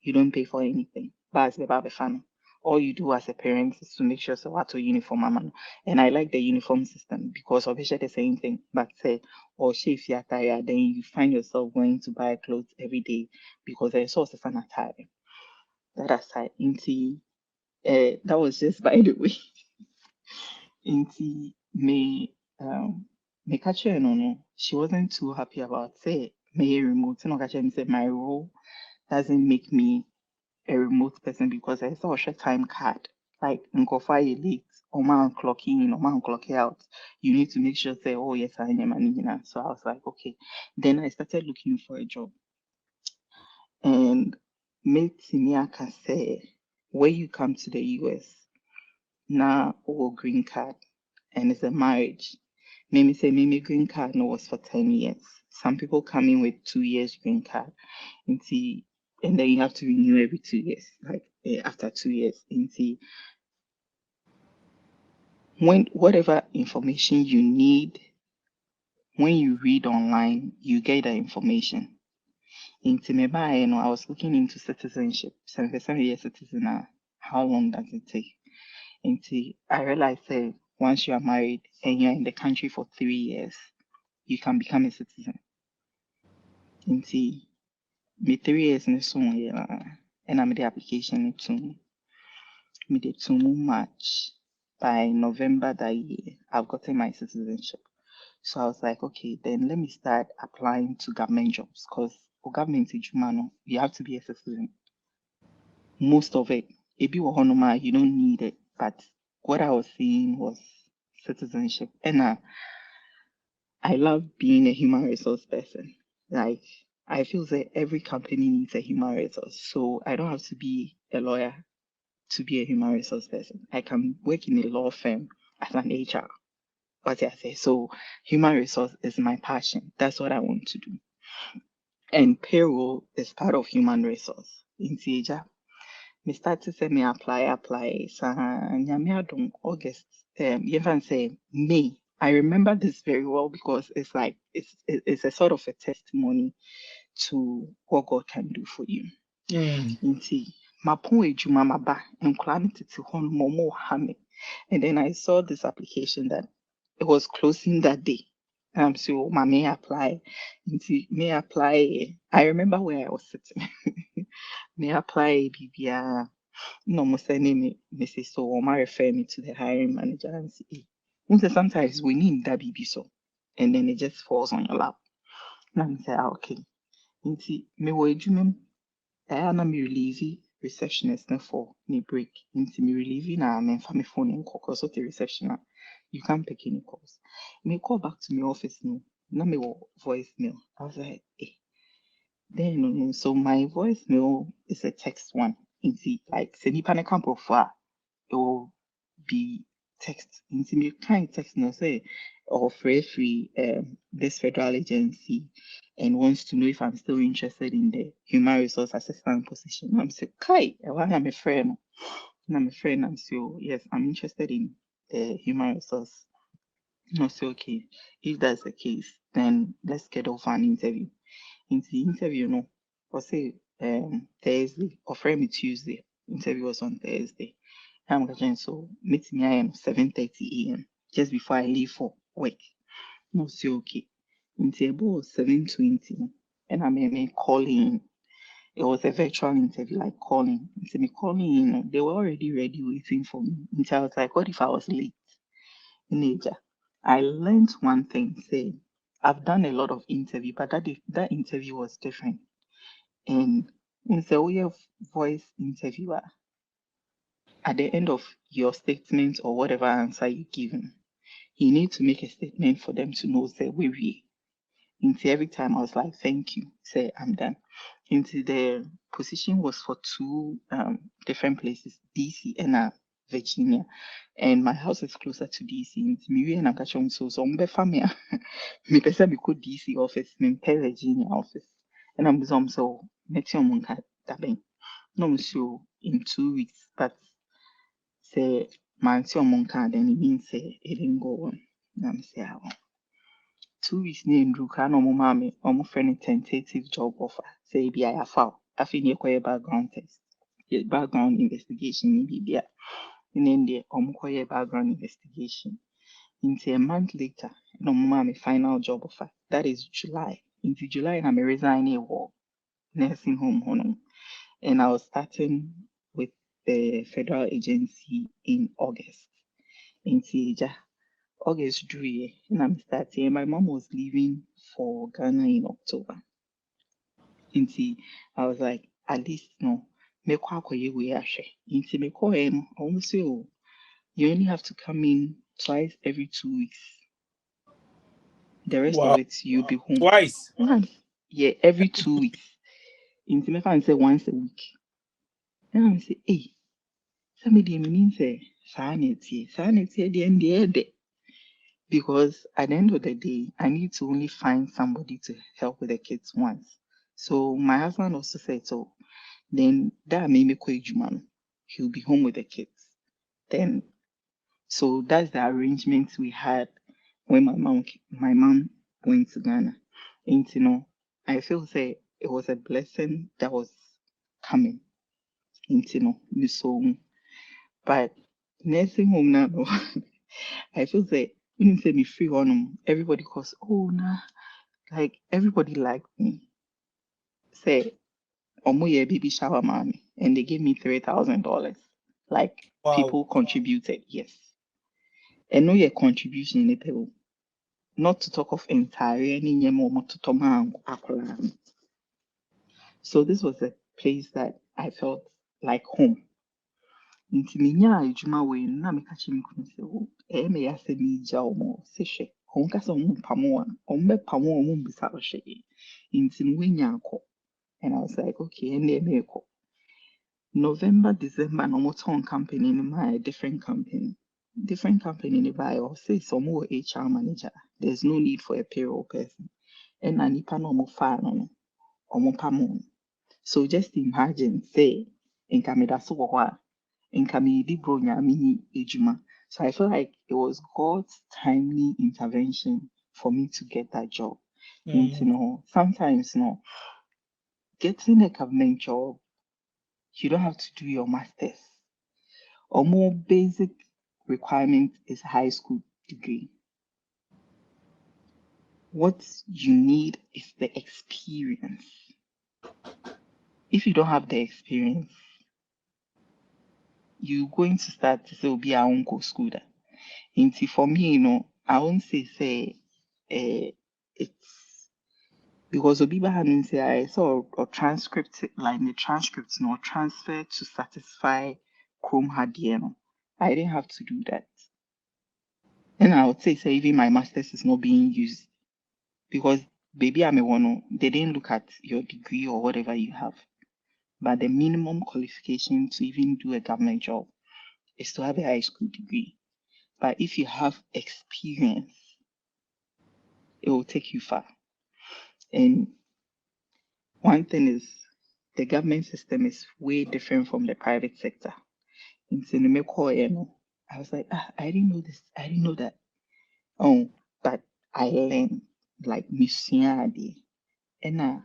You don't pay for anything. But as the baby fan, all you do as a parent is to make sure so what to uniform mama. And I like the uniform system because obviously the same thing. But say or if you're tired, then you find yourself going to buy clothes every day because there's also an attire. That aside, into that was just by the way. Into me catch her no, she wasn't too happy about say me remote. No, catch her say my role doesn't make me a remote person because I saw a short time card. Like nkofa you late, or man clock in, or man clock out. You need to make sure say, oh yes, I am an. So I was like, okay. Then I started looking for a job. And mate Simiaka say, when you come to the US, now or green card, and it's a marriage. Maybe say maybe green card no was for 10 years. Some people come in with 2 years green card. Into and then you have to renew every 2 years, like after 2 years. Into when whatever information you need, when you read online, you get the information. Into me by you know, I was looking into citizenship. 7 year citizen, how long does it take? Into I realized that once you are married and you're in the country for 3 years, you can become a citizen. Into me 3 years in the song, and I'm the application to me the 2 March. By November that year, I've gotten my citizenship. So I was like, okay, then let me start applying to government jobs because for government you have to be a citizen. Most of it, if you are you don't need it. But what I was seeing was citizenship. And I love being a human resource person. Like I feel that every company needs a human resource. So I don't have to be a lawyer to be a human resource person. I can work in a law firm as an HR. What I say. So human resource is my passion. That's what I want to do. And payroll is part of human resource. In Sieja, me start to say me apply. Sa nyame adom August. You can say May. I remember this very well because it's like it's a sort of a testimony to what God can do for you. Nti mapon edwuma maba nkwa no tete hɔ no mo ha me. And then I saw this application that it was closing that day. So my may apply. May apply. I remember where I was sitting. May apply BBA. No more sending me say so or my refer me to the hiring manager and say, sometimes we need that BB so. And then it just falls on your lap. And I say, okay. Me wo edwuma I na me relieve receptionist na for me break. Me relieve na me fa me phone in call so the reception you can't pick any calls. Me call back to my office no. Na me wo voicemail. I was like, eh. Then so my voicemail is a text one. Like send nipa na camp for it will be text. Me kind text no say or free this federal agency and wants to know if I'm still interested in the human resource assistant position. I'm say, Kai, I'm a friend. I'm a friend. I'm so yes, I'm interested in the human resource. No, say okay. If that's the case, then let's get off an interview. In the interview, no, or say Thursday or frame it Tuesday. Interview was on Thursday. I'm going so meet me I am 7:30 a.m. just before I leave for work. No, say okay. Until about 7:20, and I may calling. It was a virtual interview, like calling. Until me calling in, they were already ready waiting for me. Until I was like, what if I was late? Nature. I learned one thing. Say, I've done a lot of interview, but that interview was different. And in the way of voice interviewer, at the end of your statement or whatever answer you given, you need to make a statement for them to know say we. Into every time I was like, thank you, say I'm done. Into the position was for two different places, DC and Virginia. And my house is closer to DC. Into me and I'm so family. Me pesa me ko DC office, me pay Virginia office. And I'm so met your monka tapping. No, so in 2 weeks, but say my monka then it means say it didn't go on. I'm say 2 weeks near Ndruka no mo mama almost friend tentative job offer. Say be I foul. I feel near background test. Yeah, background investigation in Bibia. And then the background investigation. Into a month later, no mama final job offer. That is July. Into July and I'm resigning a war nursing home honor. And I was starting with the federal agency in August. Into August drew and I'm starting. My mom was leaving for Ghana in October. Nti I was like, at least no, make we ashe. Nti me call him almost you only have to come in twice every 2 weeks. The rest of Wow. it you'll be home. Twice. Yeah, every 2 weeks. Nti me fan say once a week. And I'm say, hey, somebody mean say sanity the end the day. Because at the end of the day, I need to only find somebody to help with the kids once. So my husband also said, so then that made me quit Juman. He'll be home with the kids. Then, so that's the arrangement we had when my mom went to Ghana. And I feel say it was a blessing that was coming. And so, but nursing home now, I feel say when you say me free on everybody cause like everybody liked me. Say a baby shower mommy and they gave me $3,000. Like Wow. people contributed, yes. And no your contribution in it. Not to talk of entire any more to So this was a place that I felt like home. Nti menya adwuma wei no na meka kyerɛ me kunu sɛ ɛyɛ me yɛ asɛ megya ɔmo sɛ hwɛ ɔmo ka sɛ ɔmo mpamo a ɔmo bɛpamo a ɔmo mbisa ɔhwɛ nti no woanya akɔ. And I was like, okay, ɛnna merekɔ. November, December, no more ton company, no my different company. Different company by or say some more HR manager. There's no need for a payroll person. And I nipa no more far no more pamon. So just imagine, say, in Camida so in Camidi Bronya mini ejuma. So I feel like it was God's timely intervention for me to get that job. And sometimes getting a government job, you don't have to do your masters. Or more basic requirement is high school degree. What you need is the experience. If you don't have the experience, you're going to start to say, be our uncle school. And for me, I won't say it's because Obiba hadn't say I saw a transcript like the transcripts transfer to satisfy Chrome had I didn't have to do that. And I would say even my master's is not being used because baby I'm a one, they didn't look at your degree or whatever you have. But the minimum qualification to even do a government job is to have a high school degree. But if you have experience, it will take you far. And one thing is the government system is way different from the private sector. In Cinemako, I was like, I didn't know this, I didn't know that. Oh, but I learned like Missiadi. And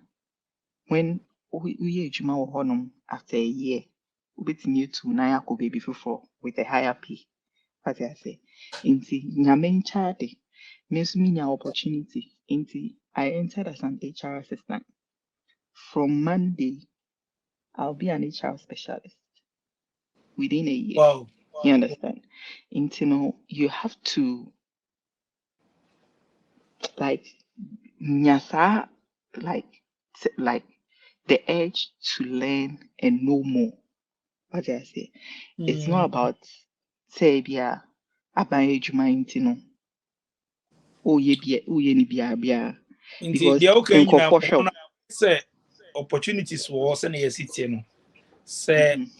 when we after a year, we new to Nayako baby for with a higher pay. As I say, inti nyame nchade, means me opportunity. Inti I entered as an HR assistant. From Monday, I'll be an HR specialist within a year. Wow. You understand? Inti you have to like nyasa, like the urge to learn and know more. What do I say? It's not about say bia aban edwuma nti no. Oh ye ni bia Inti because the okay nyina nkofo hwe. say opportunities was na your city no. Say Mhm.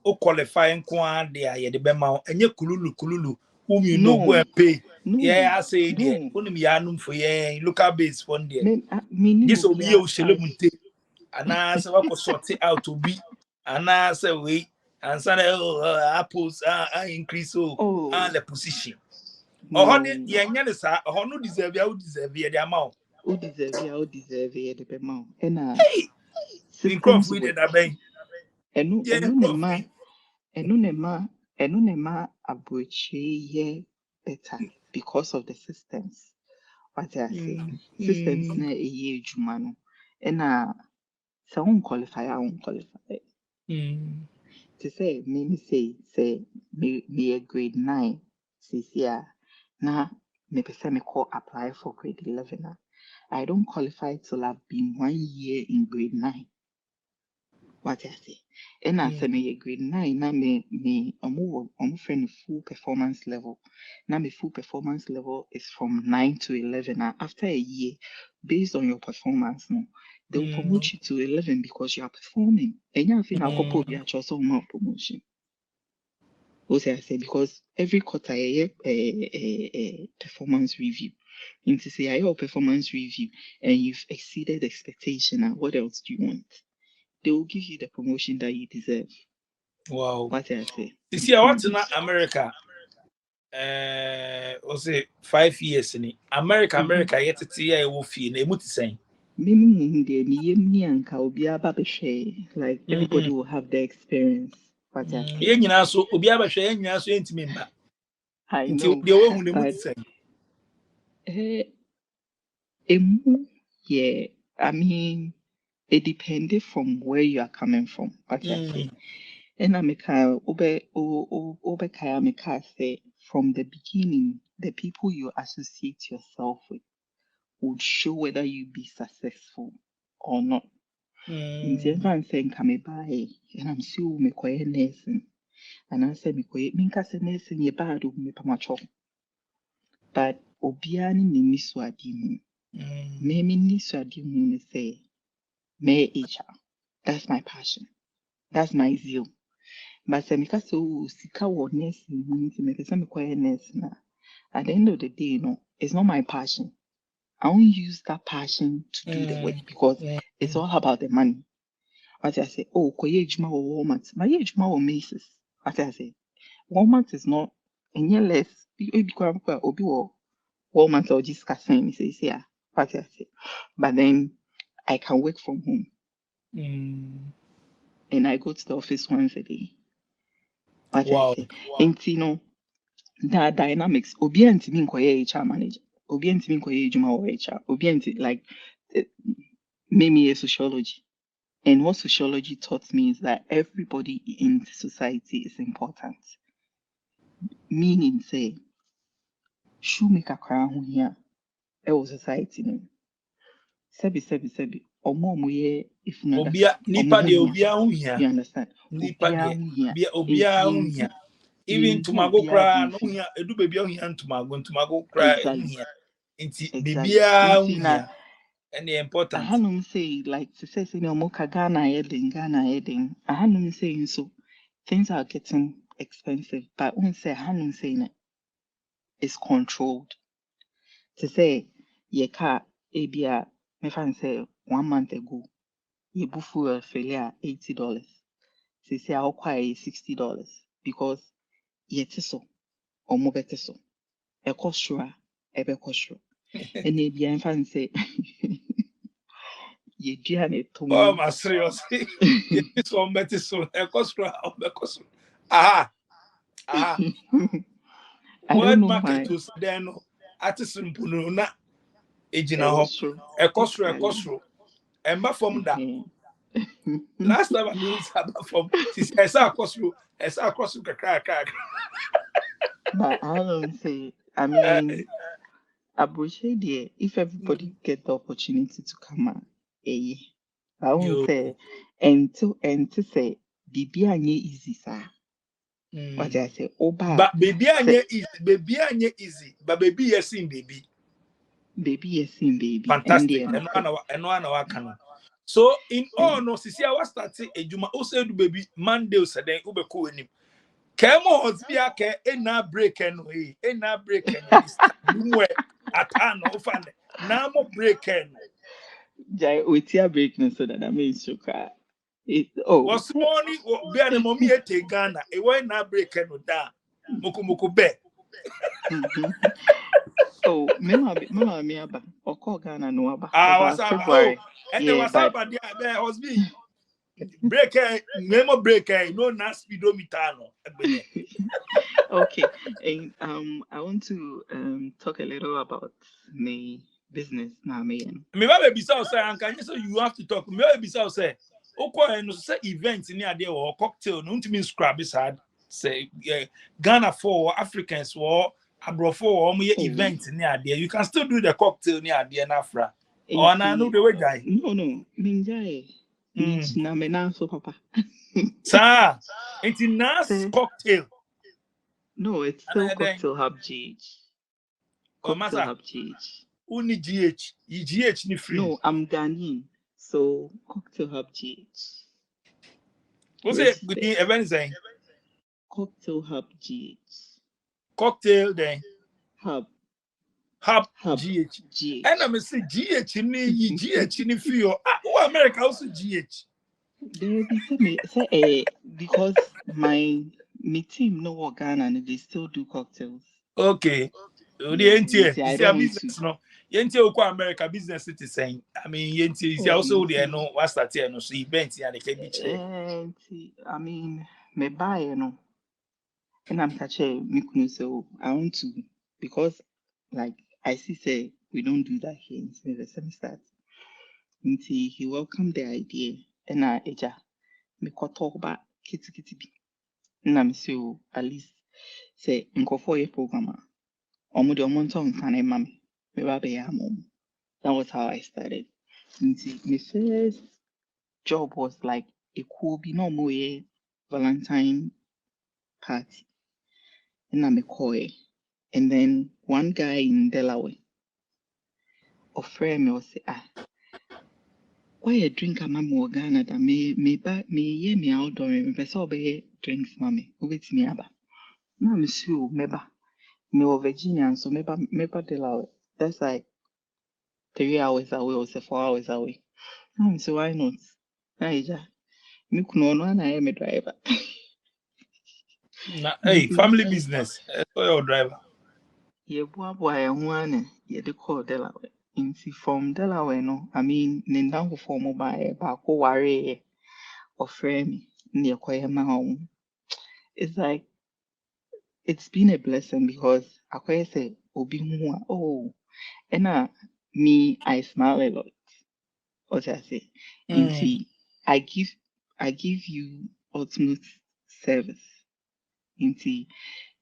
o qualify nko ade a ye de bema enye kululu whom know go No, and pay. no, Yeah, I say there. no. Unim ya num for ye local base fund there. Me ni This no will be bia you shelemunte. Ana say wa sort it out to be. Ana say we and say apples increase oh the position. Oh, no. yenye ne sa oh no deserve ya deserve ya the amount. Who deserve it the pema. And Hey, in crop systems we did work. that bang. Yeah, Enu in ne crop ma we. enu ne ma abrochi ye better because of the systems. What I say? Systems na eye adwuma no. And so unqualify, I unqualify. To say, me say me a grade 9 this year. Now me person me call apply for grade 11. I don't qualify till I've been 1 year in grade 9. What I say? And I say me a grade 9. Now me friend full performance level. Now my full performance level is from 9 to 11. Now after a year, based on your performance, no, they will promote you to 11 because you are performing. And you think I'll go you also more promotion. What I say because every quarter a performance review. And to say I have a performance review and you've exceeded expectation, and what else do you want? They will give you the promotion that you deserve. Wow. What I say. You see what in America was it 5 years in America yet to see a wolf in a muti saying. Like everybody will have their experience. What I say. Yen so obi abahwe yen so entimi mba. I Nti know, de we hu ne muti but saying. yeah, I mean, it depended from where you are coming from. What I say. And I make say from the beginning, the people you associate yourself with would show whether you be successful or not. In the end, I'm saying come by, and I'm sure me quiet nursing, and I say me quiet minka say nursing ye bad me pamacho. But obiani ni miswadi mu. Me niswadi mu me say me HR. That's my passion. That's my zeal. But say me so sika wo nursing mu nti me say me quiet nursing. At the end of the day, it's not my passion. I won't use that passion to do the work because it's all about the money. What I say, oh, koye juma or Walmart. My juma or Macy's. What I say, Walmart is not any less. Obi Walmart or just casting. Says yeah. What I say, but then I can work from home and I go to the office once a day. What I Wow. say, and the dynamics. Obi anti me koye HR manager. Obi anti me koye juma or HR. Obi anti like me sociology. And what sociology taught me is that everybody in society is important. Meaning, say, shoemaker crown here, our society. Sebi. Omo ye if not Obia nipa de obia hu hia. you understand? Nipa de Here. obia hu hia. Even tumago kra no hia edu bebia hu hia tumago kra hu Exactly. hia. Nti Exactly. bibia hu hia. And the I important. hanum say like to say no Ghana heading. I hanum saying so things are getting expensive, but I won't say hanum saying it is controlled. To say your car ABR, my friend say 1 month ago, you book fuel failure $80. Say I'll acquire $60 because yet so or more better so. A costra, a be costra. And ABR and fan say ye giant Oh, to my seriously. This one better so. Ekosra. Aha. Aha. I don't Word know market why. was then artisan pununa ejina It ho. was true. Ekosro. Emba from that. Mhm. Last time I knew about from since I saw akosro kakra. But I don't say, I mean, Abroche there, if everybody get the opportunity to come out, I won't Yo. say, and to say, Bibi anye easy, sir. What I say, Oba, But baby anye easy. But baby yes in baby. baby, yes, in baby, and Fantastic. the And one can. So in all no, sisi I was starting a juma also do baby Monday so then ube ko enim. Kemo hosbia ke na break and we na break and Mr. Bimwe atano fan. Na mo break and Jai, with your breaking so that I mean, sugar. Oh, was morning be an mommy ete Ghana. E why na break and da. Moko be. mhm. Oh, mama, me aba, or call Ghana no aba, Ah was about oh February. and there Yeah, was but about there hosbi. Break memo break no na speedometer no. okay. And I want to talk a little about my business now, man. Me ba be say say and can you say you have to talk. Me ba be say okwa no say event ni ade or cocktail no ntimi scrap is hard say Ghana for Africans for abroad for mo Oh, event ni ade you can still do the cocktail ni ade na afra. and Or na no see, the way guy. no, minjai, Mm. na me na so papa. Sir, it's a nice Say, cocktail. no, it's And still then Cocktail Hub GH. oh Cocktail massa Hub GH. uni GH, GH ni free. No, I'm Ghanaian, so Cocktail Hub GH. What's it good Registered. event saying? Cocktail Hub GH. Cocktail then Hub. Hub Hub GH. And GH. I'm say GH ni GH ni feel. Ah, oh America also GH. There be say because my team know what Ghana and they still do cocktails. Okay. Oh, the Yeah, NTA. see, You I see don't a want to. business no. Yenti okwa America business citizen. I mean yenti you see Oh, also there see, no what start here no so event and they can be chair. see, I mean, me buy and I'm catching me kunu so I want to because like I see say we don't do that here in the semester. Nti he welcomed the idea and I eja me talk about kitty bi. Na me say oh, at least say nkofo ye program a omo de omo nto nka na ma me. Me ba be ya mom. That was how I started. Nti my first job was like a cool be no more Valentine party. And I'm a coy. And then one guy in Delaware offered me or say, why a drink a mama Ghana that me ye me outdoor me person be drinks mommy. Wait me aba. Na me sure meba. Me o Virginia so meba Delaware. That's like 3 hours away or say 4 hours away. So why not? Naija. Me kuno no na I am a driver. Hey, Nti family business. So your driver. yɛboaboa yɛn ho ano yɛde kɔɔ Delaware. Nti from Delaware no, I mean, ne ndamfofoɔ mo baeɛ baako wareeɛ, ɔfrɛ me na yɛkɔyɛ maa wɔn. It's like it's been a blessing because akɔyɛ sɛ obi hu a oh, ɛna me I smile a lot. What I say. Mm. Nti I give you ultimate service. Nti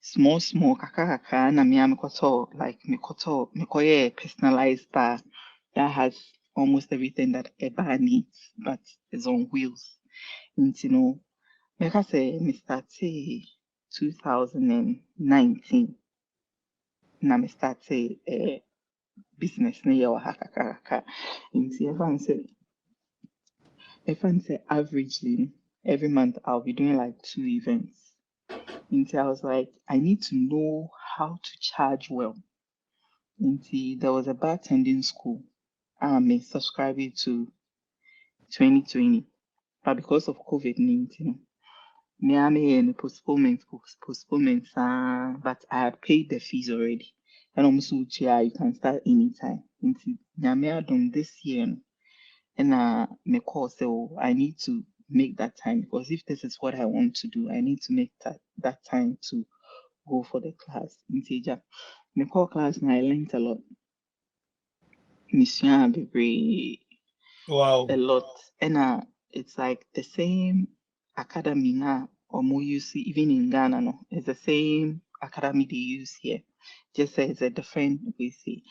small kakra na me like me personalized bar that has almost everything that a bar needs but it's on wheels. And you know, like I say, me started 2019 na me started business na yɛ wɔ ha kakra. Nti everyone say averagely every month I'll be doing like 2 events. Nti I was like, I need to know how to charge well. Nti there was a bartending school. I subscribed to 2020. But because of COVID-19, me and postponement, but I had paid the fees already. And almost yeah, you can start anytime. Nti nyame adom this year, no, and me call so I need to make that time because if this is what I want to do, I need to make that time to go for the class. Nti ja, me call class and I learned a lot. Mission bebree Wow. a lot. And it's like the same academy now or more you see even in Ghana no. It's the same academy they use here. Just as a different way say.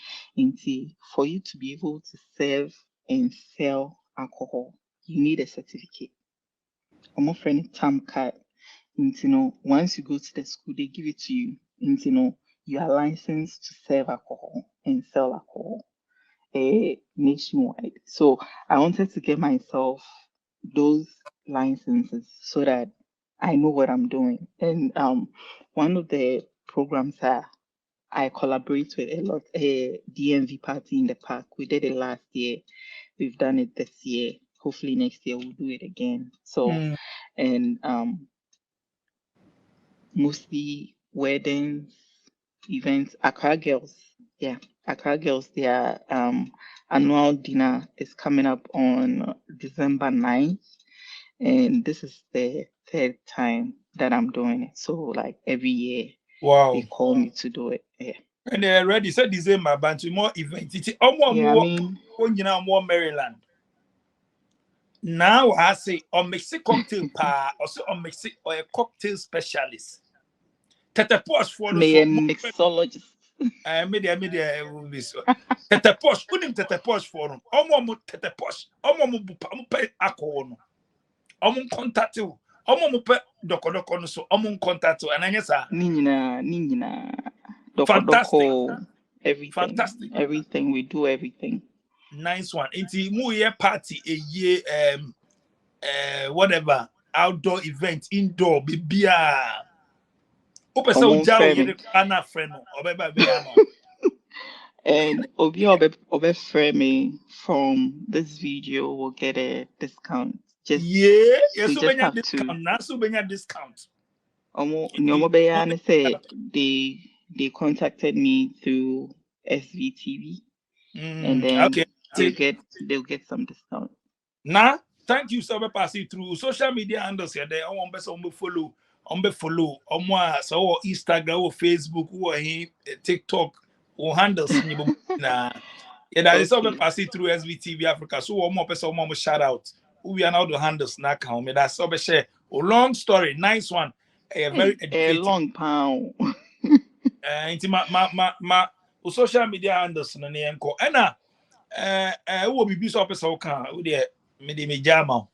For you to be able to serve and sell alcohol, you need a certificate. I'm offering TAM card. Once you go to the school, they give it to you. You are licensed to serve alcohol and sell alcohol nationwide. So I wanted to get myself those licenses so that I know what I'm doing. And one of the programs I collaborate with a lot, a DMV party in the park. We did it last year. We've done it this year. Hopefully next year we'll do it again. So, and mostly weddings, events. Accra Girls, yeah, Accra Girls. Their annual dinner is coming up on December 9th, and this is the third time that I'm doing it. So like every year, they call me to do it. Yeah. And they're ready. So December, but more events. It's Yeah, I mean, more Maryland. Now I say on Mexican cocktail pa, also on Mexican or a cocktail specialist. Tetapos for me a mixologist. Media will be so. Tetapos, unim tetapos for them. Omo tetapos, omo bupa, pay alcohol. Omo contact you. Omo pe doko no so omo contact you. And then yes, Nina. fantastic. Everything. Fantastic. Everything. We do everything. Nice one. It's mu year party a year whatever outdoor event indoor bibia. Ope so jaw ye ana friend obeba be ama. And Obi framing from this video will get a discount. Just yeah, we just have discount. to. Nasu benya discount. They contacted me through SVTV, and then okay. they'll get some discount. Now, thank you so much passing through social media handles here. There, I want to follow. So Instagram or Facebook or TikTok or handles. Nah, yeah, that is all passing through SVTV Africa. So one more person, one more shout out. We are now the handles now. Count me. That's so share. A long story, nice one. Very educated. A long pound. Into my social media handles no name ko. Ena will be so person can with the me jama.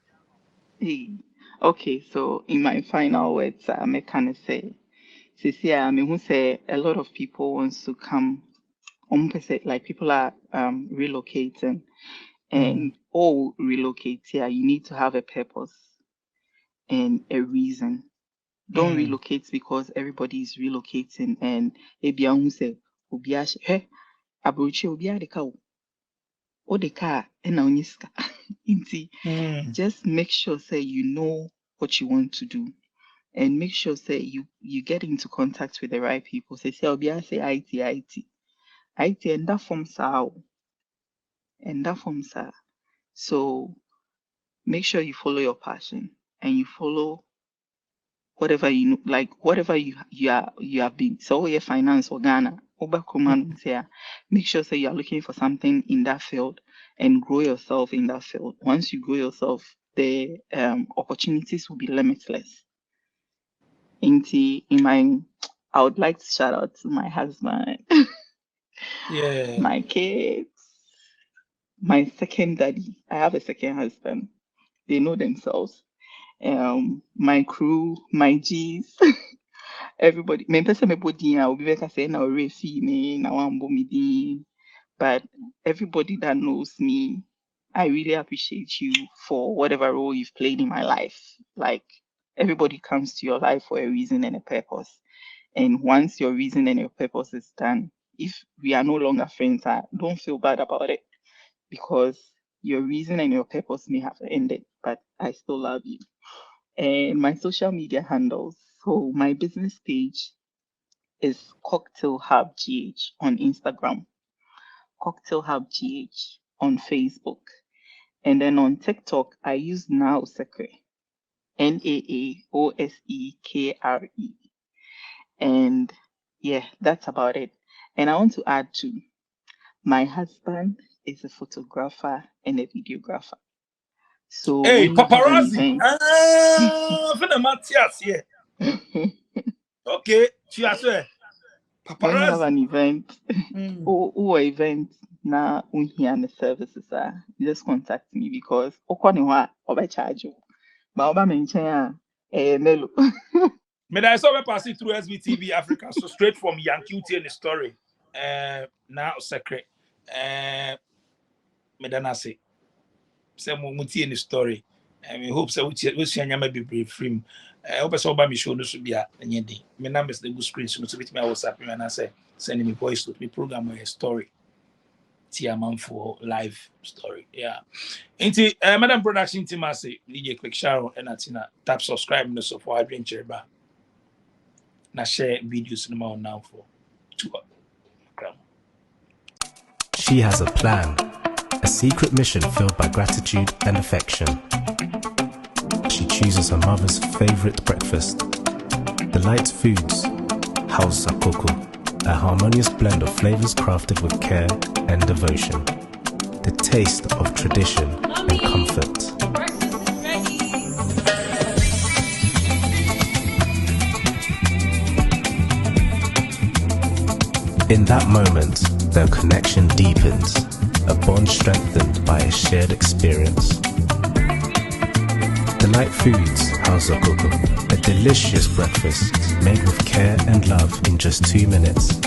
Okay, so in my final words, I can say, who say a lot of people wants to come. Like people are relocating, and all relocate here. You need to have a purpose and a reason. Don't relocate because everybody is relocating, and who say obiash abroche obiadeka o de car and oniska. Just make sure say you know what you want to do, and make sure say you get into contact with the right people. Say obiash say IT and that forms out. So make sure you follow your passion and you follow whatever you know, like whatever you have been. So your finance or Ghana, make sure say you are looking for something in that field and grow yourself in that field. Once you grow yourself, the opportunities will be limitless. I would like to shout out to my husband, my kids, my second daddy. I have a second husband. They know themselves. My crew, my G's, everybody. But everybody that knows me, I really appreciate you for whatever role you've played in my life. Like everybody comes to your life for a reason and a purpose. And once your reason and your purpose is done, if we are no longer friends, don't feel bad about it, because your reason and your purpose may have ended, but I still love you. And my social media handles. So my business page is Cocktail Hub GH on Instagram, Cocktail Hub GH on Facebook. And then on TikTok, I use Naosekre, Naaosekre. And yeah, that's about it. And I want to add too, my husband is a photographer and a videographer. So hey, when you have an paparazzi. event, For the Matthias, yeah. Okay, she has said, When you have paparazzi. an event, Mm. or event na unhear the services just contact me because okoni wa oba charge you. But oba mention melo. Me I saw me passing through SBTV Africa, so straight from Yankee in the story. Now secret. Me then I say muti in the story. And we hope so. We see anyama be brave free. Hope so. Ba me show no so be a nyedi. Me numbers the good screen so to bit me WhatsApp me and I say send me voice to me program a story. Tia man for live story. Yeah. Inti Madam Production team I say DJ Quick Sharon and Atina tap subscribe no so for adventure ba. Na share videos no more now for 2 gram. She has a plan, a secret mission filled by gratitude and affection. She chooses her mother's favorite breakfast. Delight Foods, House Sakoko, a harmonious blend of flavors crafted with care and devotion. The taste of tradition and comfort. In that moment, their connection deepens, a bond strengthened by a shared experience. Delight Foods, House of Cocoa, a delicious breakfast made with care and love in just 2 minutes.